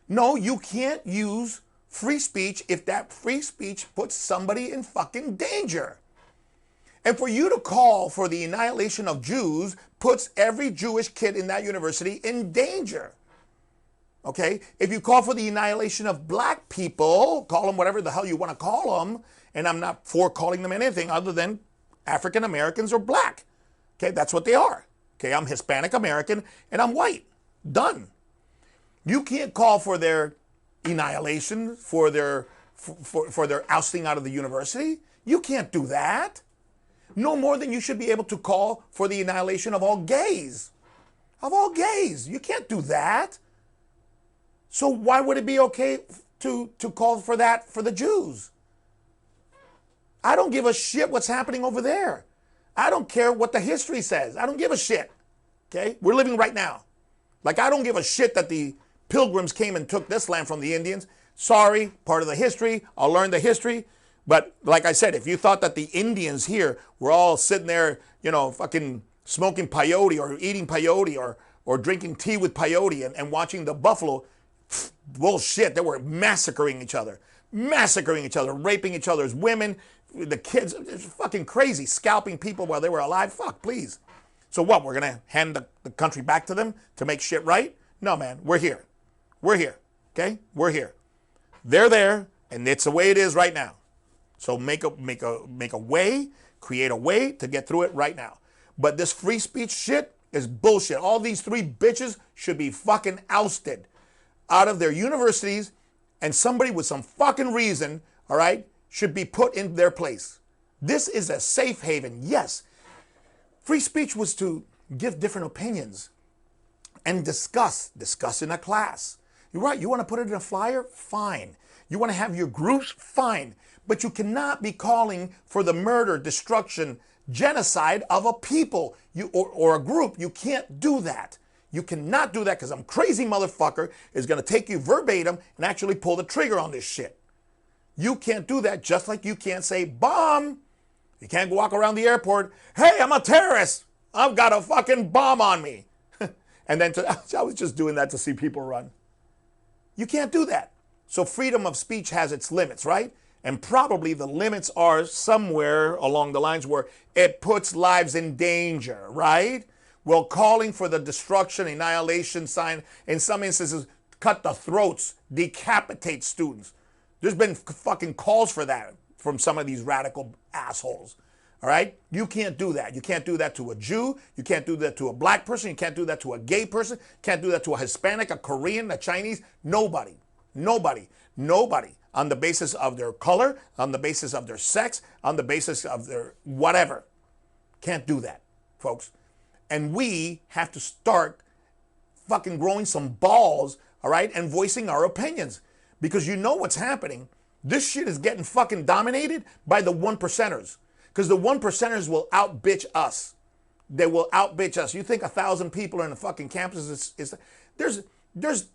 No, you can't use free speech if that free speech puts somebody in fucking danger. And for you to call for the annihilation of Jews puts every Jewish kid in that university in danger. Okay? If you call for the annihilation of black people, call them whatever the hell you want to call them, and I'm not for calling them anything other than African Americans or black. Okay? That's what they are. Okay? I'm Hispanic American and I'm white. Done. You can't call for their annihilation, for their ousting out of the university. You can't do that. No more than you should be able to call for the annihilation of all gays. Of all gays. You can't do that. So why would it be okay to call for that for the Jews? I don't give a shit what's happening over there. I don't care what the history says. I don't give a shit. Okay? We're living right now. Like, I don't give a shit that the Pilgrims came and took this land from the Indians. Sorry, part of the history. I'll learn the history. But like I said, if you thought that the Indians here were all sitting there, fucking smoking peyote or eating peyote or drinking tea with peyote and watching the buffalo, bullshit. They were massacring each other, raping each other's women, the kids. It's fucking crazy, scalping people while they were alive. Fuck, please. So what, we're going to hand the country back to them to make shit right? No, man, we're here. We're here, okay? We're here. They're there, and it's the way it is right now. So make a way, create a way to get through it right now. But this free speech shit is bullshit. All these three bitches should be fucking ousted out of their universities, and somebody with some fucking reason, all right, should be put in their place. This is a safe haven. Yes, free speech was to give different opinions and discuss in a class. You're right. You want to put it in a flyer? Fine. You want to have your groups? Fine. But you cannot be calling for the murder, destruction, genocide of a people or a group. You can't do that. You cannot do that because some crazy motherfucker is going to take you verbatim and actually pull the trigger on this shit. You can't do that, just like you can't say bomb. You can't walk around the airport, hey, I'm a terrorist. I've got a fucking bomb on me. And then I was just doing that to see people run. You can't do that. So freedom of speech has its limits, right? And probably the limits are somewhere along the lines where it puts lives in danger, right? Well, calling for the destruction, annihilation sign, in some instances, cut the throats, decapitate students. There's been fucking calls for that from some of these radical assholes, all right? You can't do that. You can't do that to a Jew. You can't do that to a black person. You can't do that to a gay person. You can't do that to a Hispanic, a Korean, a Chinese. Nobody. On the basis of their color, on the basis of their sex, on the basis of their whatever. Can't do that, folks. And we have to start fucking growing some balls, all right, and voicing our opinions. Because you know what's happening. This shit is getting fucking dominated by the 1%ers. Because the 1%ers will out-bitch us. They will out-bitch us. You think 1,000 people are in the fucking campus there's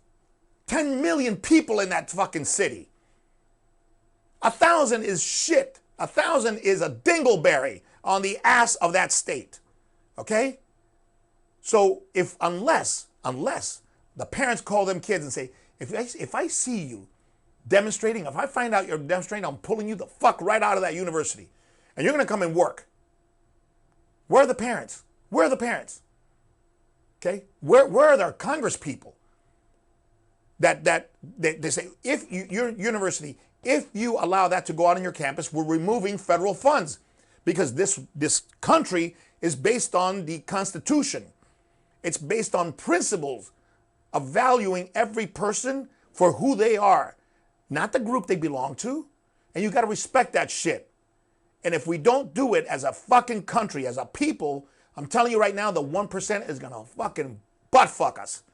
10 million people in that fucking city. 1,000 is shit. 1,000 is a dingleberry on the ass of that state. Okay? So unless the parents call them kids and say, if I see you demonstrating, if I find out you're demonstrating, I'm pulling you the fuck right out of that university. And you're going to come and work. Where are the parents? Where are the parents? Okay? Where are their Congress people? That they say, if your university, if you allow that to go out on your campus, we're removing federal funds. Because this country is based on the Constitution. It's based on principles of valuing every person for who they are, not the group they belong to. And you got to respect that shit. And if we don't do it as a fucking country, as a people, I'm telling you right now, the 1% is going to fucking butt fuck us.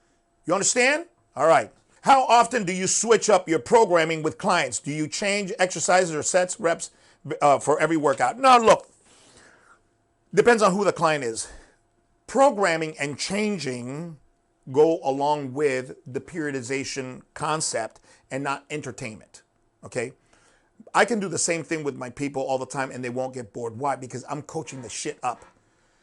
You understand? All right. How often do you switch up your programming with clients? Do you change exercises or sets, reps for every workout? No, look, depends on who the client is. Programming and changing go along with the periodization concept and not entertainment, okay? I can do the same thing with my people all the time and they won't get bored. Why? Because I'm coaching the shit up.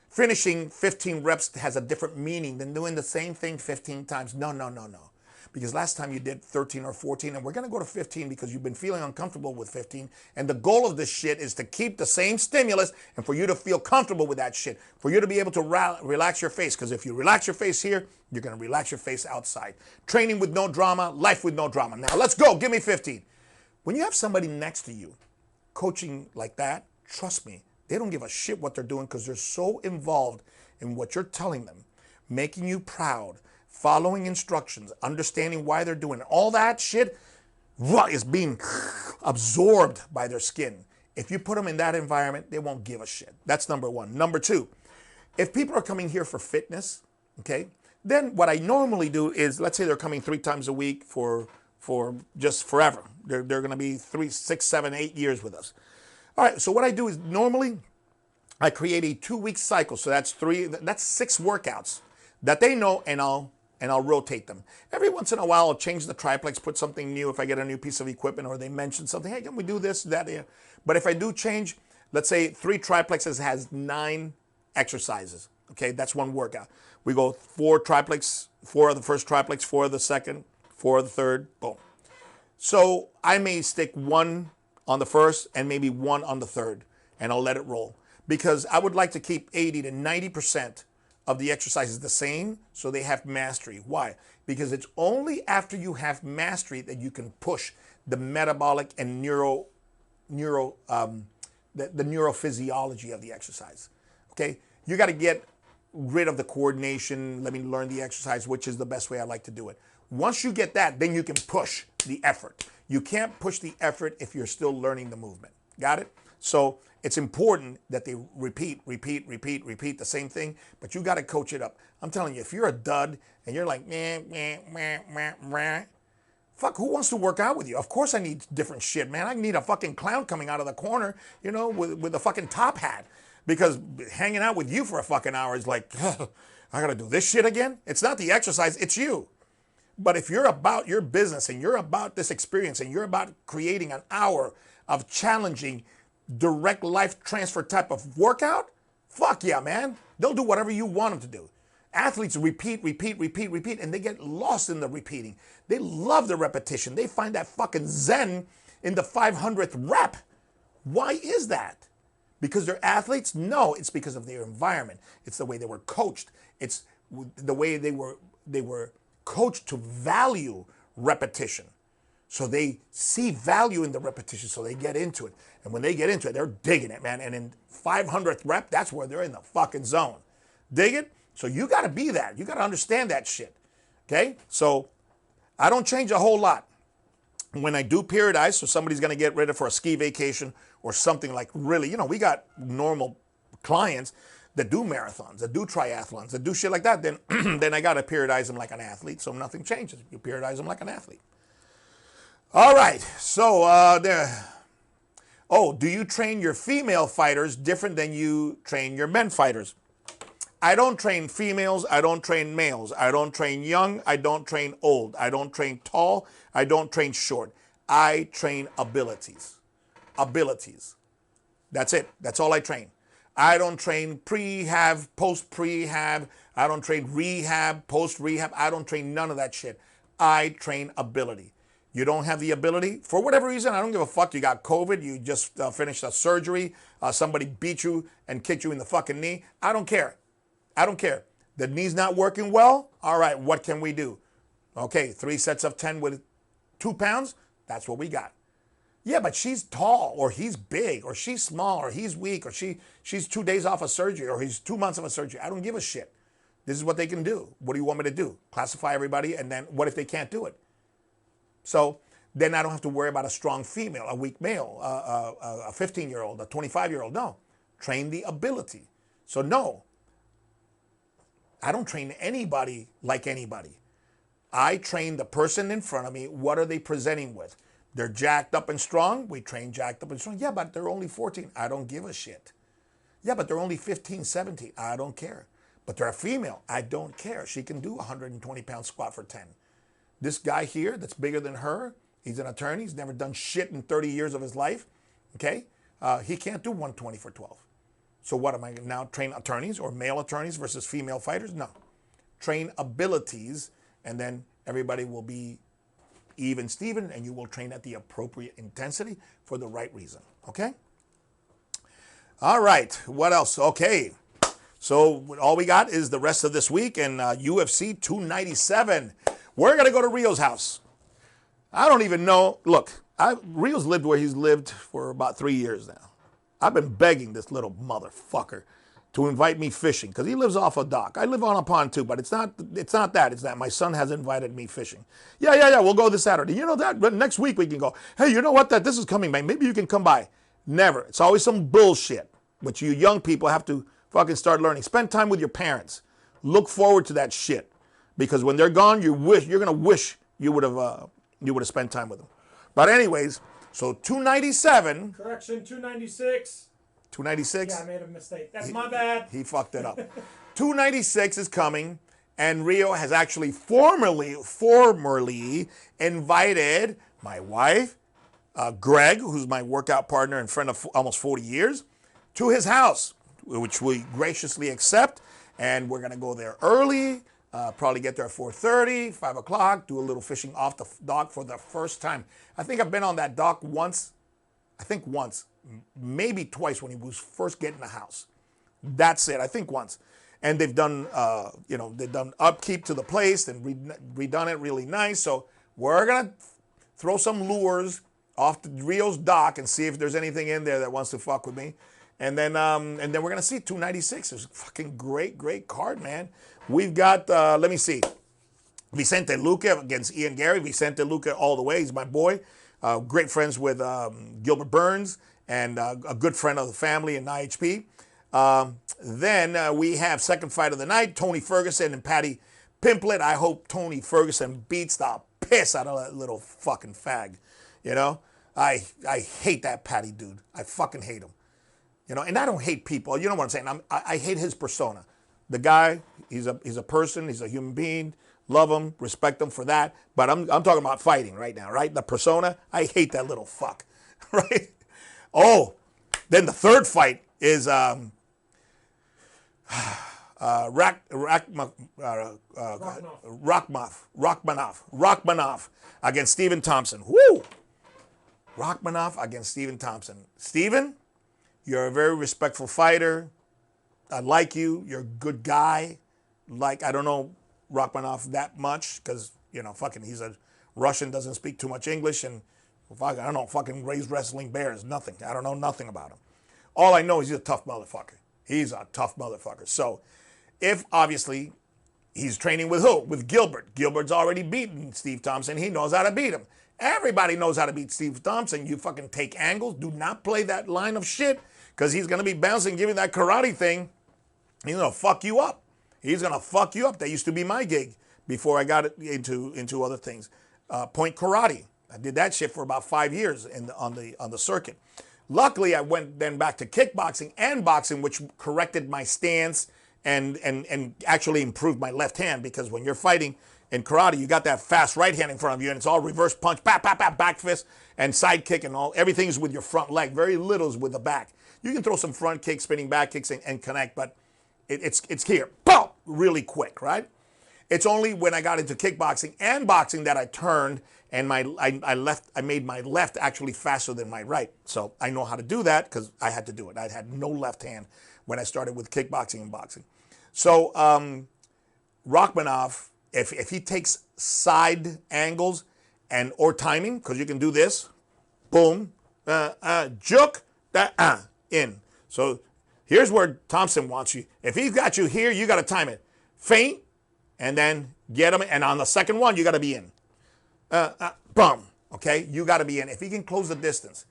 Finishing 15 reps has a different meaning than doing the same thing 15 times. No. Because last time you did 13 or 14, and we're going to go to 15 because you've been feeling uncomfortable with 15. And the goal of this shit is to keep the same stimulus and for you to feel comfortable with that shit. For you to be able to relax your face. Because if you relax your face here, you're going to relax your face outside. Training with no drama, life with no drama. Now let's go. Give me 15. When you have somebody next to you coaching like that, trust me, they don't give a shit what they're doing because they're so involved in what you're telling them, making you proud, following instructions, understanding why they're doing it. All that shit is being absorbed by their skin. If you put them in that environment, they won't give a shit. That's number one. Number two, if people are coming here for fitness, okay, then what I normally do is, let's say they're coming 3 times a week for just forever. They're going to be 3, 6, 7, 8 years with us. All right, so what I do is normally I create a 2-week cycle. So that's 6 workouts that they know, and I'll rotate them. Every once in a while, I'll change the triplex, put something new if I get a new piece of equipment or they mention something. Hey, can we do this, that, yeah. But if I do change, let's say 3 triplexes has 9 exercises. Okay, that's one workout. We go 4 triplex, 4 of the first triplex, 4 of the second, 4 of the third, boom. So I may stick 1 on the first and maybe 1 on the third, and I'll let it roll. Because I would like to keep 80 to 90% of the exercises the same so they have mastery. Why? Because it's only after you have mastery that you can push the metabolic and the neurophysiology of the exercise. Okay? You got to get rid of the coordination. Let me learn the exercise, which is the best way I like to do it. Once you get that, then you can push the effort. You can't push the effort if you're still learning the movement. Got it? So it's important that they repeat the same thing, but you got to coach it up. I'm telling you, if you're a dud and you're like, fuck, who wants to work out with you? Of course I need different shit, man. I need a fucking clown coming out of the corner, you know, with a fucking top hat. Because hanging out with you for a fucking hour is like, I got to do this shit again? It's not the exercise, it's you. But if you're about your business and you're about this experience and you're about creating an hour of challenging, direct life transfer type of workout, fuck yeah, man. They'll do whatever you want them to do. Athletes repeat, and they get lost in the repeating. They love the repetition. They find that fucking zen in the 500th rep. Why is that? Because they're athletes? No, it's because of their environment. It's the way they were coached. It's the way they were coached to value repetition. So they see value in the repetition, so they get into it. And when they get into it, they're digging it, man. And in 500th rep, that's where they're in the fucking zone. Dig it? So you got to be that. You got to understand that shit. Okay? So I don't change a whole lot. When I do periodize, so somebody's going to get ready for a ski vacation or something like really, you know, we got normal clients that do marathons, that do triathlons, that do shit like that, then then I got to periodize them like an athlete, so nothing changes. You periodize them like an athlete. All right, so there. Oh, do you train your female fighters different than you train your men fighters? I don't train females. I don't train males. I don't train young. I don't train old. I don't train tall. I don't train short. I train abilities. Abilities. That's it. That's all I train. I don't train prehab, post-prehab. I don't train rehab, post-rehab. I don't train none of that shit. I train ability. You don't have the ability, for whatever reason, I don't give a fuck. You got COVID, you just finished a surgery, somebody beat you and kicked you in the fucking knee. I don't care. I don't care. The knee's not working well? All right, what can we do? Okay, 3 sets of 10 with 2 pounds? That's what we got. Yeah, but she's tall, or he's big, or she's small, or he's weak, or she's 2 days off of surgery, or he's 2 months of a surgery. I don't give a shit. This is what they can do. What do you want me to do? Classify everybody, and then what if they can't do it? So then I don't have to worry about a strong female, a weak male, a 15-year-old, a 25-year-old. No, train the ability. So no, I don't train anybody like anybody. I train the person in front of me. What are they presenting with? They're jacked up and strong. We train jacked up and strong. Yeah, but they're only 14. I don't give a shit. Yeah, but they're only 15, 17. I don't care. But they're a female. I don't care. She can do a 120-pound squat for 10. This guy here that's bigger than her, he's an attorney. He's never done shit in 30 years of his life. Okay? He can't do 120 for 12. So what, am I now train attorneys or male attorneys versus female fighters? No. Train abilities, and then everybody will be even Steven, and you will train at the appropriate intensity for the right reason. Okay? All right. What else? Okay. So all we got is the rest of this week and UFC 297. We're going to go to Rio's house. I don't even know. Look, Rio's lived where he's lived for about 3 years now. I've been begging this little motherfucker to invite me fishing because he lives off a dock. I live on a pond too, but it's not that. It's that my son has invited me fishing. Yeah. We'll go this Saturday. You know that? But next week we can go. Hey, you know what? This is coming, man. Maybe you can come by. Never. It's always some bullshit, which you young people have to fucking start learning. Spend time with your parents. Look forward to that shit. Because when they're gone, you're gonna wish you would have spent time with them. But anyways, so 297. Correction, 296. 296. Yeah, I made a mistake. That's my bad. He fucked it up. 296 is coming, and Rio has actually formerly invited my wife, Greg, who's my workout partner and friend of almost 40 years, to his house, which we graciously accept, and we're gonna go there early. Probably get there at 4:30, 5 o'clock, do a little fishing off the dock for the first time. I think I've been on that dock once, maybe twice when he was first getting the house. That's it, I think once. And they've done, they've done upkeep to the place and redone it really nice. So we're gonna throw some lures off the Rio's dock and see if there's anything in there that wants to fuck with me. And then we're gonna see 296. It's a fucking great card, man. We've got, let me see, Vicente Luque against Ian Gary. Vicente Luque all the way. He's my boy. Great friends with Gilbert Burns and a good friend of the family in IHP. Then we have second fight of the night, Tony Ferguson and Paddy Pimblett. I hope Tony Ferguson beats the piss out of that little fucking fag. You know, I hate that Paddy dude. I fucking hate him. You know, and I don't hate people. You know what I'm saying? I hate his persona. The guy, he's a person, he's a human being. Love him, respect him for that. But I'm talking about fighting right now, right? The persona, I hate that little fuck, right? Oh, then the third fight is Rachmanov against Stephen Thompson. Woo! Rachmanov against Stephen Thompson. Stephen, you're a very respectful fighter. I like you. You're a good guy. I don't know Rachmanov that much because, fucking he's a Russian, doesn't speak too much English, and I don't know, fucking raised wrestling bears, nothing. I don't know nothing about him. All I know is he's a tough motherfucker. He's a tough motherfucker. So if, obviously, he's training with who? With Gilbert. Gilbert's already beaten Steve Thompson. He knows how to beat him. Everybody knows how to beat Steve Thompson. You fucking take angles. Do not play that line of shit because he's going to be bouncing, giving that karate thing. He's gonna fuck you up. He's gonna fuck you up. That used to be my gig before I got into other things. Point karate. I did that shit for about 5 years on the circuit. Luckily, I went then back to kickboxing and boxing, which corrected my stance and actually improved my left hand, because when you're fighting in karate, you got that fast right hand in front of you, and it's all reverse punch, pap, pap, pap, back fist, and side kick, and all. Everything is with your front leg. Very little is with the back. You can throw some front kicks, spinning back kicks, and connect, but it's here, boom, really quick, right? It's only when I got into kickboxing and boxing that I turned, and I made my left actually faster than my right. So I know how to do that because I had to do it. I had no left hand when I started with kickboxing and boxing. So Rachmanov, if he takes side angles or timing, because you can do this, boom, juke, in. So here's where Thompson wants you. If he's got you here, you got to time it. Feint, and then get him. And on the second one, you got to be in. Boom. Okay? You got to be in. If he can close the distance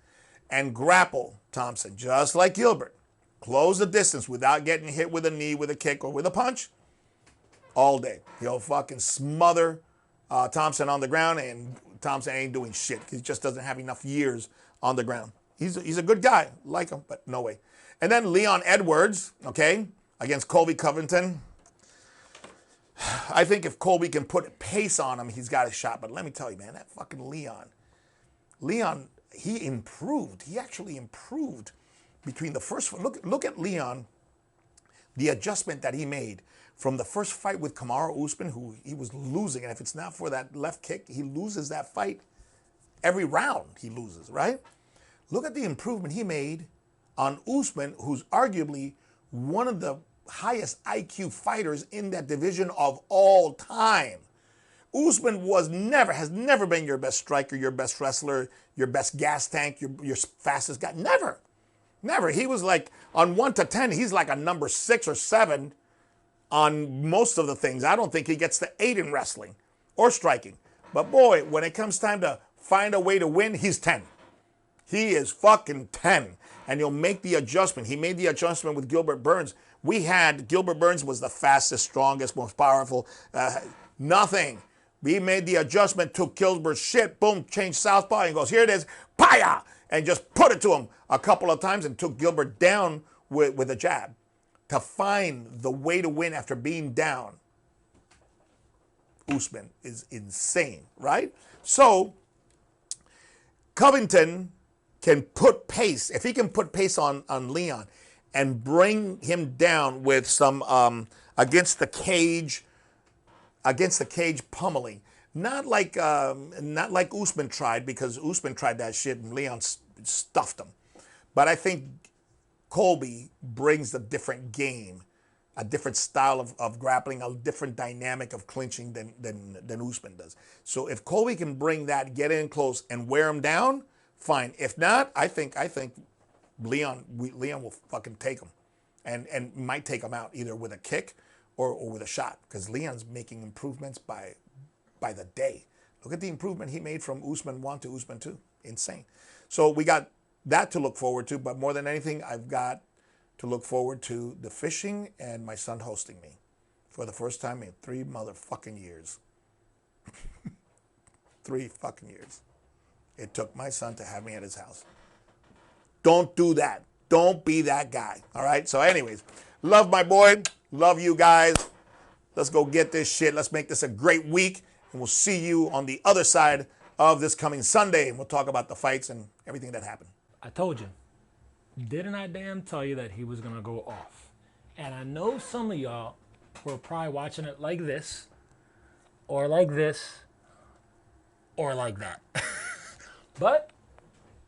and grapple Thompson, just like Gilbert, close the distance without getting hit with a knee, with a kick, or with a punch, all day. He'll fucking smother Thompson on the ground, and Thompson ain't doing shit. He just doesn't have enough years on the ground. He's a good guy. Like him, but no way. And then Leon Edwards, okay, against Colby Covington. I think if Colby can put pace on him, he's got a shot. But let me tell you, man, that fucking Leon, he improved. He actually improved between the first. Look at Leon, the adjustment that he made from the first fight with Kamaru Usman, who he was losing. And if it's not for that left kick, he loses that fight. Every round he loses, right? Look at the improvement he made on Usman, who's arguably one of the highest IQ fighters in that division of all time. Usman has never been your best striker, your best wrestler, your best gas tank, your fastest guy. Never. He was like, on 1 to 10, he's like a number 6 or 7 on most of the things. I don't think he gets to 8 in wrestling or striking. But boy, when it comes time to find a way to win, he's 10. He is fucking 10. And he'll make the adjustment. He made the adjustment with Gilbert Burns. Gilbert Burns was the fastest, strongest, most powerful. Nothing. We made the adjustment, took Gilbert's shit, boom, changed southpaw, and goes, here it is, paya! And just put it to him a couple of times and took Gilbert down with a jab to find the way to win after being down. Usman is insane, right? So, Covington can put pace. If he can put pace on Leon and bring him down with some against the cage pummeling, not like Usman tried, because Usman tried that shit and Leon stuffed him. But I think Colby brings a different game, a different style of grappling, a different dynamic of clinching than Usman does. So if Colby can bring that, get in close and wear him down, fine. If not, I think Leon will fucking take him, and might take him out either with a kick or with a shot, because Leon's making improvements by the day. Look at the improvement he made from Usman 1 to Usman 2. Insane. So we got that to look forward to, but more than anything, I've got to look forward to the fishing and my son hosting me for the first time in 3 motherfucking years. 3 fucking years. It took my son to have me at his house. Don't do that. Don't be that guy. All right? So anyways, love my boy. Love you guys. Let's go get this shit. Let's make this a great week. And we'll see you on the other side of this coming Sunday. And we'll talk about the fights and everything that happened. I told you. Didn't I damn tell you that he was going to go off? And I know some of y'all were probably watching it like this, or like this, or like that. But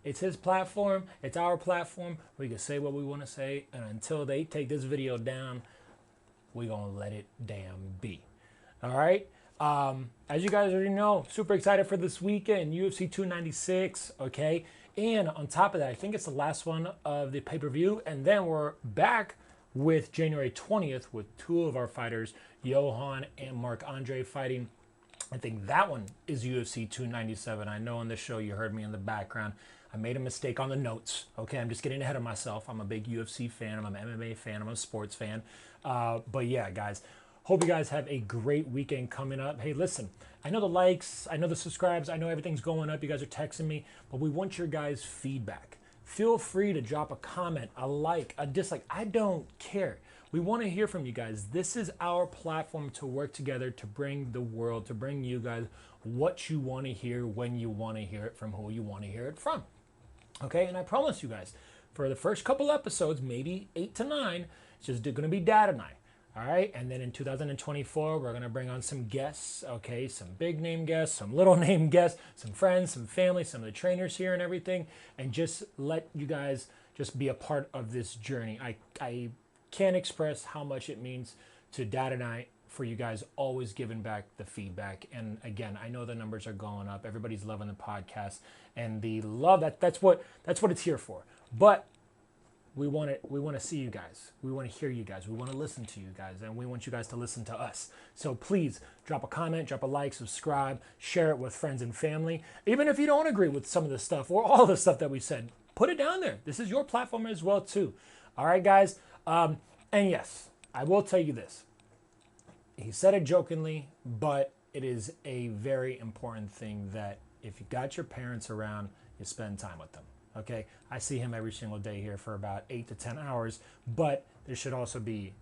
it's his platform. It's our platform. We can say what we want to say. And until they take this video down, we're going to let it damn be. All right? As you guys already know, super excited for this weekend, UFC 296, okay? And on top of that, I think it's the last one of the pay-per-view. And then we're back with January 20th with 2 of our fighters, Johan and Marc-Andre, fighting. I think that one is UFC 297. I know on this show you heard me in the background. I made a mistake on the notes. Okay, I'm just getting ahead of myself. I'm a big UFC fan. I'm an MMA fan. I'm a sports fan. But yeah, guys, hope you guys have a great weekend coming up. Hey, listen, I know the likes, I know the subscribes, I know everything's going up. You guys are texting me, but we want your guys' feedback. Feel free to drop a comment, a like, a dislike. I don't care. We want to hear from you guys. This is our platform to work together to bring the world, to bring you guys what you want to hear when you want to hear it from who you want to hear it from. Okay, and I promise you guys, for the first couple episodes, maybe 8 to 9, it's just going to be Dad and I. All right, and then in 2024, we're going to bring on some guests, okay, some big name guests, some little name guests, some friends, some family, some of the trainers here and everything, and just let you guys just be a part of this journey. I can't express how much it means to Dad and I for you guys always giving back the feedback. And again, I know the numbers are going up. Everybody's loving the podcast and the love that's what it's here for. But we want to see you guys. We want to hear you guys. We want to listen to you guys, and we want you guys to listen to us. So please drop a comment, drop a like, subscribe, share it with friends and family. Even if you don't agree with some of the stuff or all the stuff that we said, put it down there. This is your platform as well too. All right, guys. And yes, I will tell you this. He said it jokingly, but it is a very important thing that if you got your parents around, you spend time with them. Okay, I see him every single day here for about 8 to 10 hours, but there should also be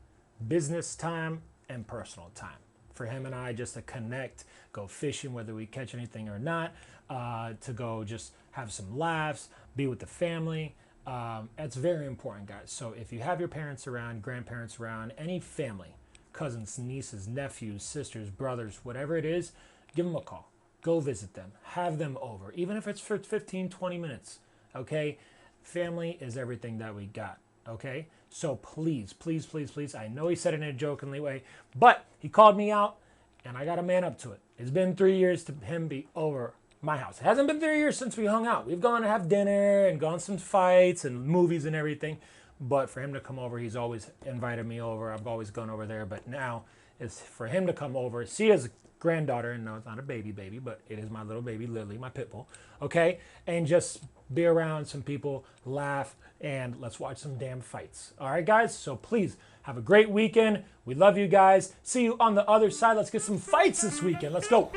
business time and personal time for him and I just to connect, go fishing, whether we catch anything or not, to go just have some laughs, be with the family. That's very important, guys. So if you have your parents around, grandparents around, any family, cousins, nieces, nephews, sisters, brothers, whatever it is, give them a call. Go visit them. Have them over, even if it's for 15, 20 minutes. Okay, family is everything that we got. Okay, so please, please, please, please. I know he said it in a jokingly way, but he called me out, and I got to man up to it. It's been 3 years to him be over my house. It hasn't been 3 years since we hung out. We've gone to have dinner and gone some fights and movies and everything, but for him to come over, he's always invited me over. I've always gone over there, but now it's for him to come over, see his granddaughter, and no, it's not a baby, but it is my little baby, Lily, my pit bull, okay? And just be around some people, laugh, and let's watch some damn fights. All right, guys? So please have a great weekend. We love you guys. See you on the other side. Let's get some fights this weekend. Let's go.